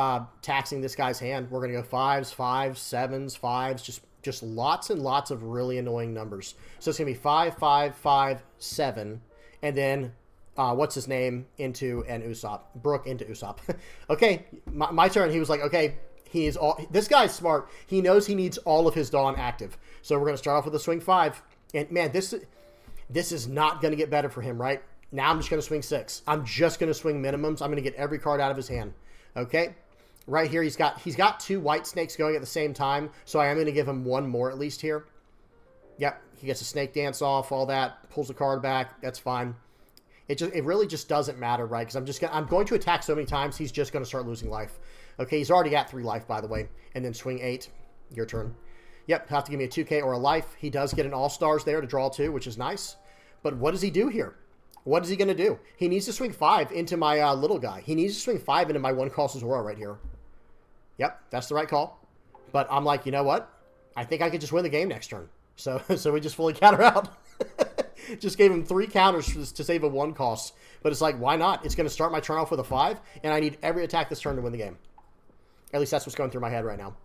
taxing this guy's hand. We're going to go 5s, 5s, 7s, 5s. Just lots and lots of really annoying numbers. So it's going to be 5, 5, 5, 7. And then, what's his name? Into an Usopp. Brook into Usopp. Okay, my turn. He was like, okay, this guy's smart. He knows he needs all of his Dawn active. So we're going to start off with a swing 5. And man, this is not going to get better for him, right? Now I'm just going to swing 6. I'm just going to swing minimums. I'm going to get every card out of his hand. Okay? Right here, he's got 2 white snakes going at the same time, so I am going to give him 1 more at least here. Yep, he gets a snake dance off, all that, pulls the card back. That's fine. It really just doesn't matter, right? Because I'm going to attack so many times, he's just going to start losing life. Okay, he's already got 3 life, by the way. And then swing 8. Your turn. Yep, have to give me a 2K or a life. He does get an all-stars there to draw 2, which is nice. But what does he do here? What is he going to do? He needs to swing 5 into my little guy. He needs to swing 5 into my 1-cost Zoro right here. Yep, that's the right call. But I'm like, you know what? I think I could just win the game next turn. So we just fully counter out. Just gave him 3 counters to save a 1-cost. But it's like, why not? It's going to start my turn off with a 5, and I need every attack this turn to win the game. At least that's what's going through my head right now.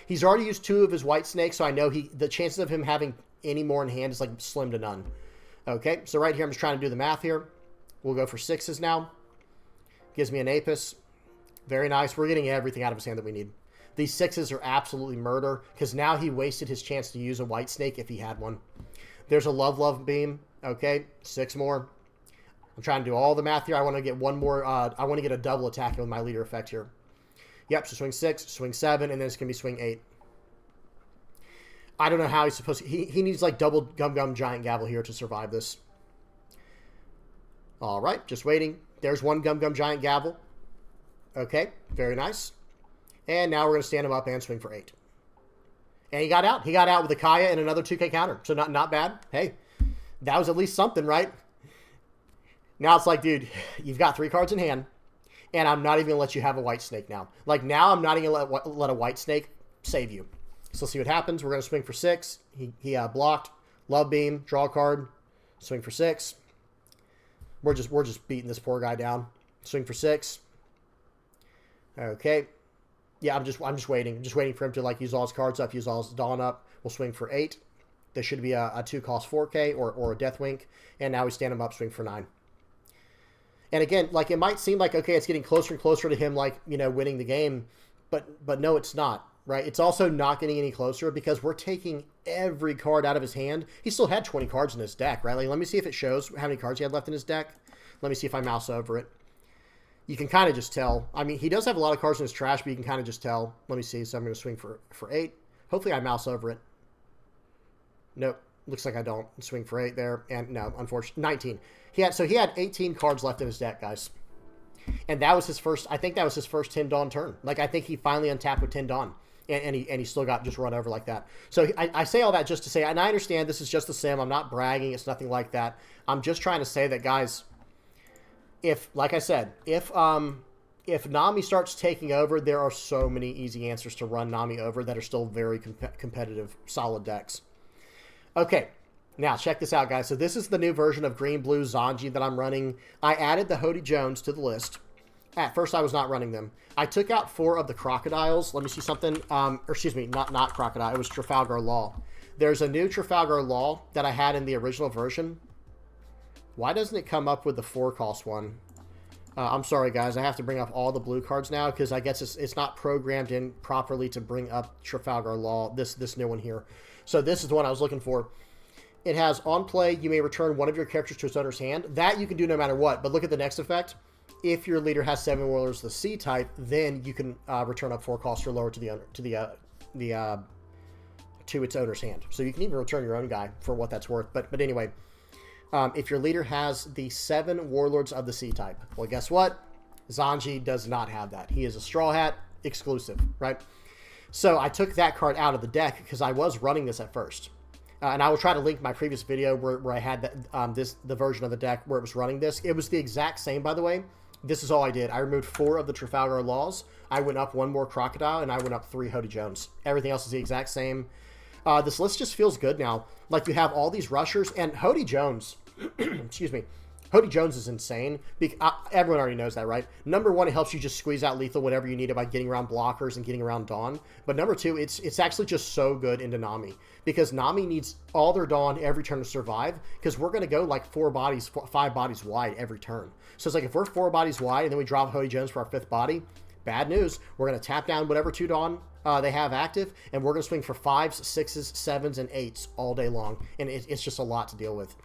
He's already used 2 of his white snakes, so I know the chances of him having any more in hand is like slim to none. Okay, so right here, I'm just trying to do the math here. We'll go for 6s now. Gives me an Apis. Very nice. We're getting everything out of his hand that we need. These 6s are absolutely murder, because now he wasted his chance to use a white snake if he had one. There's a Love Beam. Okay, 6 more. I'm trying to do all the math here. I want to get one more. I want to get a double attack with my leader effect here. Yep, so swing 6, swing 7, and then it's going to be swing 8. I don't know how he's supposed to... He needs like double Gum Giant Gavel here to survive this. All right, just waiting. There's one Gum Giant Gavel. Okay, very nice. And now we're going to stand him up and swing for 8. And he got out. He got out with a Kaya and another 2K counter. So not bad. Hey, that was at least something, right? Now it's like, dude, you've got 3 cards in hand, and I'm not even going to let you have a white snake now. Like, now I'm not even going to let a white snake save you. So let's see what happens. We're going to swing for 6. He blocked. Love Beam. Draw a card. Swing for 6. We're just beating this poor guy down. Swing for 6. Okay. Yeah, I'm just waiting. Just waiting for him to like use all his cards up, use all his Dawn up. We'll swing for 8. There should be a 2-cost 4K or a Death Wink. And now we stand him up, swing for 9. And again, like it might seem like, okay, it's getting closer and closer to him, like, you know, winning the game. But no, it's not, right? It's also not getting any closer because we're taking every card out of his hand. He still had 20 cards in his deck, right? Like, let me see if it shows how many cards he had left in his deck. Let me see if I mouse over it. You can kind of just tell. I mean, he does have a lot of cards in his trash, but you can kind of just tell. Let me see. So I'm going to swing for 8. Hopefully I mouse over it. Nope. Looks like I don't. Swing for 8 there. And no, unfortunately, 19. He had 18 cards left in his deck, guys. And that was his first, I think that was his first 10 Dawn turn. Like, I think he finally untapped with 10 Dawn. And he still got just run over like that. So I say all that just to say, and I understand this is just a sim. I'm not bragging. It's nothing like that. I'm just trying to say that, guys, if, like I said, if Nami starts taking over, there are so many easy answers to run Nami over that are still very competitive, solid decks. Okay, now check this out, guys. So this is the new version of Green Blue Zonji that I'm running. I added the Hody Jones to the list. At first, I was not running them. I took out 4 of the crocodiles. Let me see something. Or excuse me, not crocodile. It was Trafalgar Law. There's a new Trafalgar Law that I had in the original version. Why doesn't it come up with the 4-cost one? I'm sorry, guys. I have to bring up all the blue cards now because I guess it's not programmed in properly to bring up Trafalgar Law, this new one here. So this is the one I was looking for. It has, on play, you may return one of your characters to its owner's hand. That you can do no matter what. But look at the next effect. If your leader has 7 warlords the C type, then you can return up 4 costs or lower to the owner, to its owner's hand. So you can even return your own guy for what that's worth. But anyway, if your leader has the 7 warlords of the C type, well, guess what? Zonji does not have that. He is a Straw Hat exclusive, right? So I took that card out of the deck because I was running this at first. And I will try to link my previous video where I had the version of the deck where it was running this. It was the exact same, by the way. This is all I did. I removed 4 of the Trafalgar Laws. I went up 1 more Crocodile, and I went up 3 Hody Jones. Everything else is the exact same. This list just feels good now. Like, you have all these rushers, and Hody Jones, excuse me, Hody Jones is insane. Everyone already knows that, right? Number 1, it helps you just squeeze out lethal whenever you need it by getting around blockers and getting around Dawn. But number 2, it's actually just so good into Nami. Because Nami needs all their Dawn every turn to survive. Because we're going to go like 5 bodies wide every turn. So it's like if we're 4 bodies wide and then we drop Hody Jones for our 5th body, bad news. We're going to tap down whatever 2 Dawn they have active. And we're going to swing for 5s, 6s, 7s, and 8s all day long. And it's just a lot to deal with.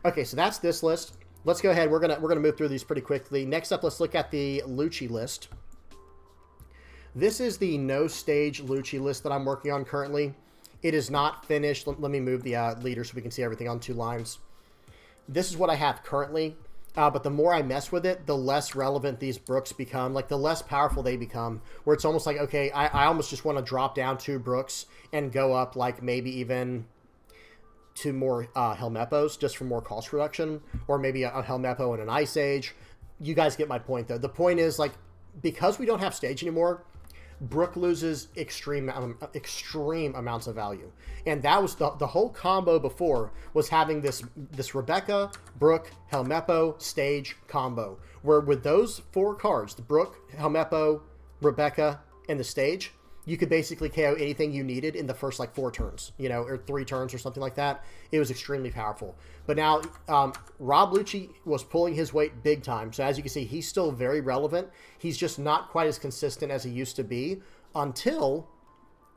Okay, so that's this list. Let's go ahead. We're gonna move through these pretty quickly. Next up, let's look at the Lucci list. This is the no stage Lucci list that I'm working on currently. It is not finished. Let me move the leader so we can see everything on 2 lines. This is what I have currently, but the more I mess with it, the less relevant these Brooks become. Like, the less powerful they become, where it's almost like, okay, I almost just want to drop down 2 Brooks and go up, like, maybe even 2 more Helmeppos just for more cost reduction, or maybe a Helmeppo and an Ice Age. You guys get my point, though. The point is, like, because we don't have stage anymore, Brook loses extreme amounts of value. And that was the whole combo before, was having this Rebecca, Brook, Helmeppo, stage combo, where with those 4 cards, the Brook, Helmeppo, Rebecca, in the stage, you could basically KO anything you needed in the first like 4 turns, you know, or 3 turns or something like that. It was extremely powerful. But now Rob Lucci was pulling his weight big time. So as you can see, he's still very relevant. He's just not quite as consistent as he used to be until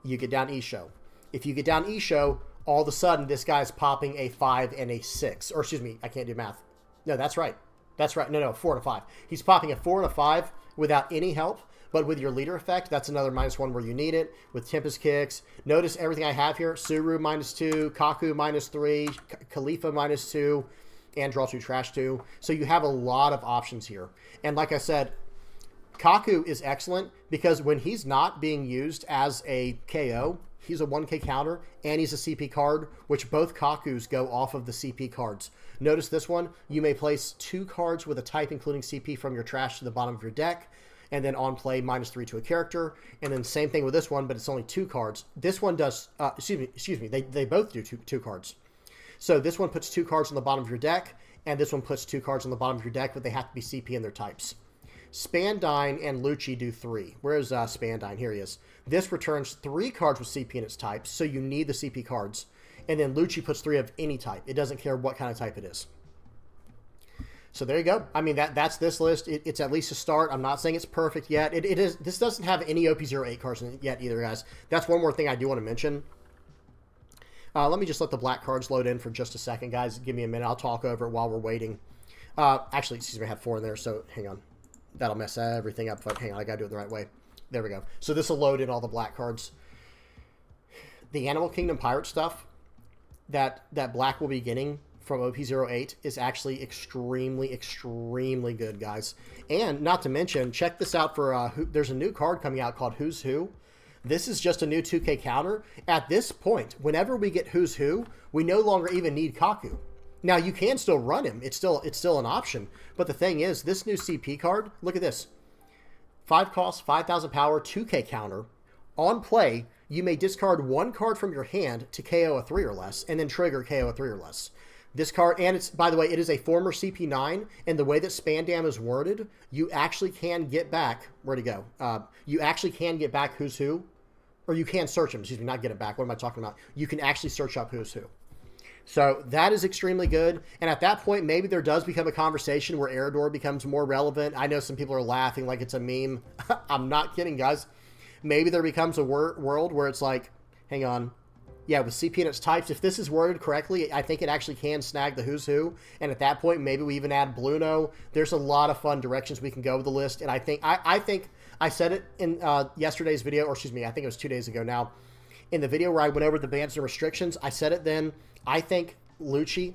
you get down Isho. If you get down Isho, all of a sudden this guy's popping a 5 and a 6. Or excuse me, I can't do math. No, that's right. That's right. No, 4 and a 5. He's popping a 4 and a 5 without any help. But with your leader effect, that's another -1 where you need it. With Tempest Kicks, notice everything I have here. Suru -2, Kaku -3, Khalifa -2, and Draw 2, Trash 2. So you have a lot of options here. And like I said, Kaku is excellent because when he's not being used as a KO, he's a 1K counter, and he's a CP card, which both Kakus go off of the CP cards. Notice this one, you may place 2 cards with a type including CP from your trash to the bottom of your deck, and then on play -3 to a character. And then same thing with this one, but it's only 2 cards. This one does, excuse me, they both do two cards. So this one puts 2 cards on the bottom of your deck, and this one puts 2 cards on the bottom of your deck, but they have to be CP in their types. Spandine and Lucci do 3. Where's Spandine? Here he is. This returns 3 cards with CP in its types, so you need the CP cards. And then Lucci puts 3 of any type. It doesn't care what kind of type it is. So there you go. I mean, that's this list. It's at least a start. I'm not saying it's perfect yet. This doesn't have any OP08 cards in it yet either, guys. That's one more thing I do want to mention. Let me just let the black cards load in for just a second, guys. Give me a minute. I'll talk over it while we're waiting. Actually, excuse me, I have 4 in there, so hang on. That'll mess everything up, but hang on, I gotta do it the right way. There we go. So this will load in all the black cards. The Animal Kingdom Pirate stuff that Black will be getting from OP08 is actually extremely, extremely good, guys. And not to mention, check this out for, there's a new card coming out called Who's Who. This is just a new 2K counter. At this point, whenever we get Who's Who, we no longer even need Kaku. Now, you can still run him. It's still an option. But the thing is, this new CP card, look at this. 5 cost, 5,000 power, 2K counter. On play, you may discard 1 card from your hand to KO a 3 or less, and then trigger KO a 3 or less. This card, and it's, by the way, it is a former CP9, and the way that Spandam is worded, you actually can get back, where'd it go? You actually can get back Who's Who, or you can search him, excuse me, not get it back. What am I talking about? You can actually search up Who's Who. So that is extremely good. And at that point, maybe there does become a conversation where Eridor becomes more relevant. I know some people are laughing like it's a meme. I'm not kidding, guys. Maybe there becomes a world where it's like, hang on. Yeah, with CP and its types, if this is worded correctly, I think it actually can snag the Who's Who. And at that point, maybe we even add Bluno. There's a lot of fun directions we can go with the list. And I think I said it in yesterday's video, or excuse me, I think it was 2 days ago now. In the video where I went over the bans and restrictions, I said it then. I think Lucci,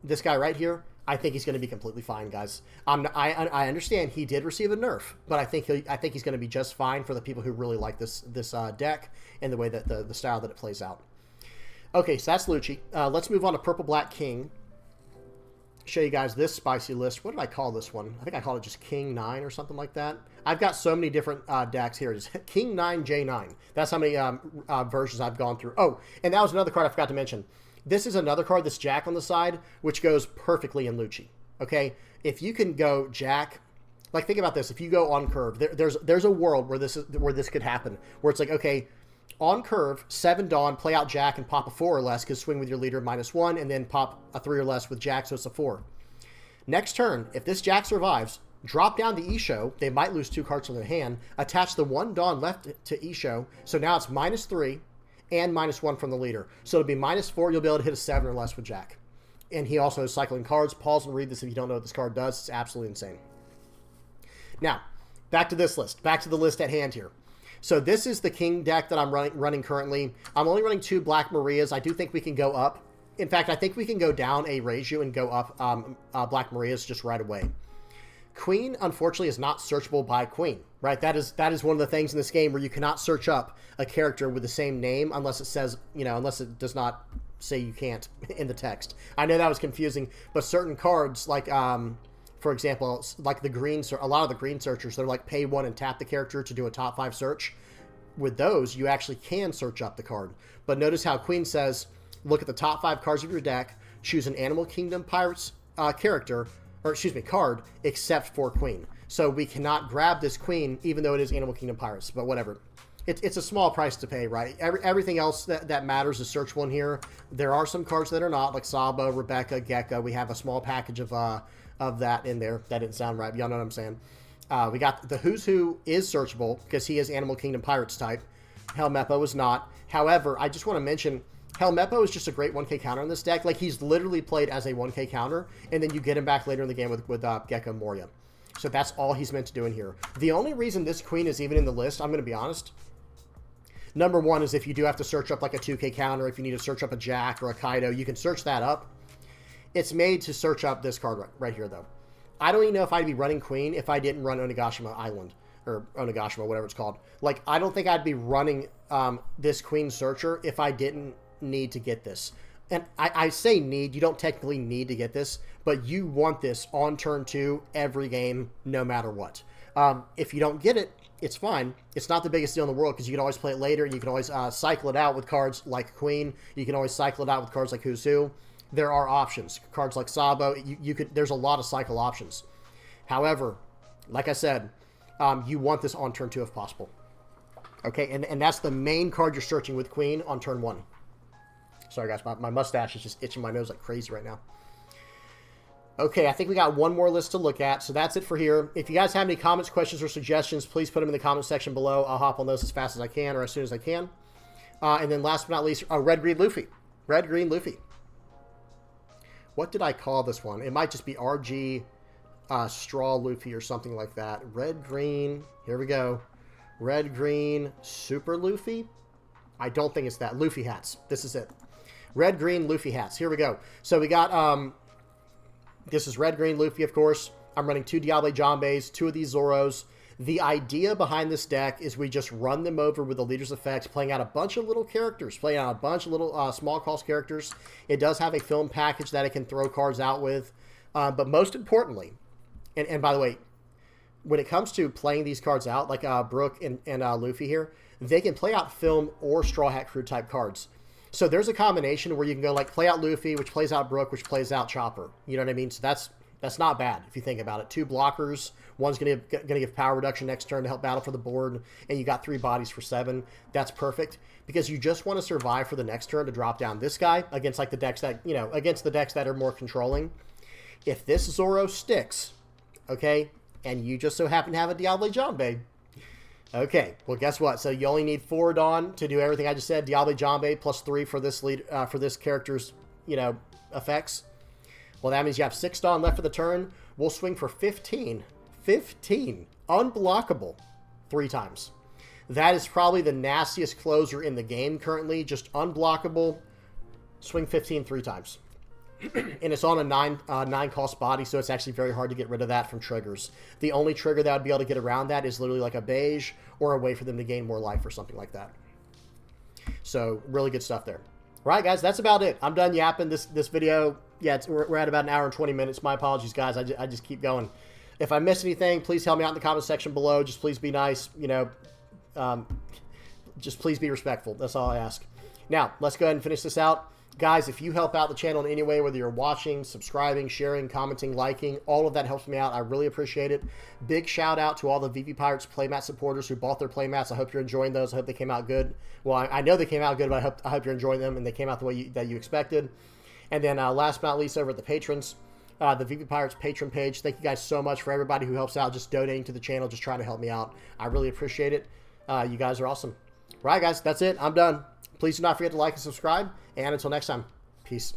this guy right here, I think he's going to be completely fine, guys. I understand he did receive a nerf, but I think he's going to be just fine for the people who really like this deck and the way that the style that it plays out. Okay, so that's Lucci. Let's move on to Purple Black King. Show you guys this spicy list. What did I call this one? I think I called it just King 9 or something like that. I've got so many different decks here. It's King 9 J9. That's how many versions I've gone through. Oh, and that was another card I forgot to mention. This is another card that's Jack on the side, which goes perfectly in Lucci. Okay, if you can go Jack, like think about this. If you go on curve, there's a world where this could happen, where it's like, okay, on curve, 7 Dawn, play out Jack and pop a 4 or less, because swing with your leader -1, and then pop a 3 or less with Jack, so it's a 4. Next turn, if this Jack survives, drop down the Isho. They might lose 2 cards from their hand. Attach the 1 Dawn left to Isho, so now it's -3 and -1 from the leader. So it'll be -4. You'll be able to hit a 7 or less with Jack. And he also is cycling cards. Pause and read this if you don't know what this card does. It's absolutely insane. Now, back to this list. Back to the list at hand here. So this is the King deck that I'm running currently. I'm only running 2 Black Marias. I do think we can go up. In fact, I think we can go down a Reiju and go up Black Marias just right away. Queen, unfortunately, is not searchable by Queen, right? That is one of the things in this game where you cannot search up a character with the same name unless it says, unless it does not say you can't in the text. I know that was confusing, but certain cards, like, for example, like a lot of the green searchers, they're like pay 1 and tap the character to do a top 5 search. With those, you actually can search up the card. But notice how Queen says, look at the top 5 cards of your deck, choose an Animal Kingdom Pirates character, or excuse me, card, except for Queen. So we cannot grab this queen, even though it is Animal Kingdom Pirates, but whatever. It's a small price to pay, right? Everything else that matters is searchable in here. There are some cards that are not, like Sabo, Rebecca, Gecko. We have a small package of that in there. That didn't sound right, but y'all know what I'm saying. We got the Who's Who is searchable because he is Animal Kingdom Pirates type. Helmeppo is not. However, I just want to mention, Helmeppo is just a great 1K counter in this deck. Like, he's literally played as a 1K counter, and then you get him back later in the game with Gecko Moria. So that's all he's meant to do in here. The only reason this queen is even in the list, I'm going to be honest, number one is if you do have to search up like a 2K counter, if you need to search up a Jack or a Kaido, you can search that up. It's made to search up this card right here, though. I don't even know if I'd be running Queen if I didn't run Onigashima Island, or Onigashima, whatever it's called. Like, I don't think I'd be running this Queen Searcher if I didn't need to get this. And I say need, you don't technically need to get this, but you want this on turn 2 every game, no matter what. If you don't get it, it's fine. It's not the biggest deal in the world because you can always play it later. You can always cycle it out with cards like Queen. You can always cycle it out with cards like Who's Who. There are options. Cards like Sabo, there's a lot of cycle options. However, like I said, you want this on turn 2 if possible. Okay, and that's the main card you're searching with Queen on turn 1. Sorry, guys, my mustache is just itching my nose like crazy right now. Okay, I think we got one more list to look at, so that's it for here. If you guys have any comments, questions, or suggestions, please put them in the comment section below. I'll hop on those as fast as I can or as soon as I can. And then last but not least, Red Green Luffy. Red Green Luffy. What did I call this one? It might just be RG Straw Luffy or something like that. Red Green, here we go. Red Green Super Luffy? I don't think it's that. Luffy hats. This is it. Red Green Luffy hats. Here we go. So we got... this is Red Green Luffy, of course. I'm running 2 Diable Jambes, 2 of these Zoros. The idea behind this deck is we just run them over with the Leader's Effects, playing out a bunch of little characters, playing out a bunch of little small cost characters. It does have a film package that it can throw cards out with. But most importantly, and by the way, when it comes to playing these cards out, like Brook and Luffy here, they can play out film or Straw Hat Crew type cards. So there's a combination where you can go like play out Luffy, which plays out Brook, which plays out Chopper. You know what I mean? So that's not bad if you think about it. 2 blockers, one's gonna give power reduction next turn to help battle for the board, and you got 3 bodies for 7. That's perfect because you just want to survive for the next turn to drop down this guy against like the decks that against the decks that are more controlling. If this Zoro sticks, okay, and you just so happen to have a Diable Jambe. Okay, well, guess what? So you only need 4 Dawn to do everything I just said. Diable Jambe plus 3 for this for this character's, effects. Well, that means you have 6 Dawn left for the turn. We'll swing for 15. 15. Unblockable 3 times. That is probably the nastiest closer in the game currently. Just unblockable. Swing 15 3 times. And it's on a 9 cost body, so it's actually very hard to get rid of that from triggers. The only trigger that would be able to get around that is literally like a beige or a way for them to gain more life or something like that. So really good stuff there. All right, guys, that's about it. I'm done yapping. This video, yeah, we're at about 1 hour and 20 minutes. My apologies, guys. I just keep going. If I miss anything, please help me out in the comment section below. Just please be nice. Just please be respectful. That's all I ask. Now, let's go ahead and finish this out. Guys, if you help out the channel in any way, whether you're watching, subscribing, sharing, commenting, liking, all of that helps me out. I really appreciate it. Big shout out to all the VP Pirates playmat supporters who bought their playmats. I hope you're enjoying those. I hope they came out good. Well, I know they came out good, but I hope you're enjoying them and they came out the way that you expected. And then last but not least, over at the patrons, the VP Pirates patron page. Thank you guys so much for everybody who helps out, just donating to the channel, just trying to help me out. I really appreciate it. You guys are awesome. All right, guys, that's it. I'm done. Please do not forget to like and subscribe. And until next time, peace.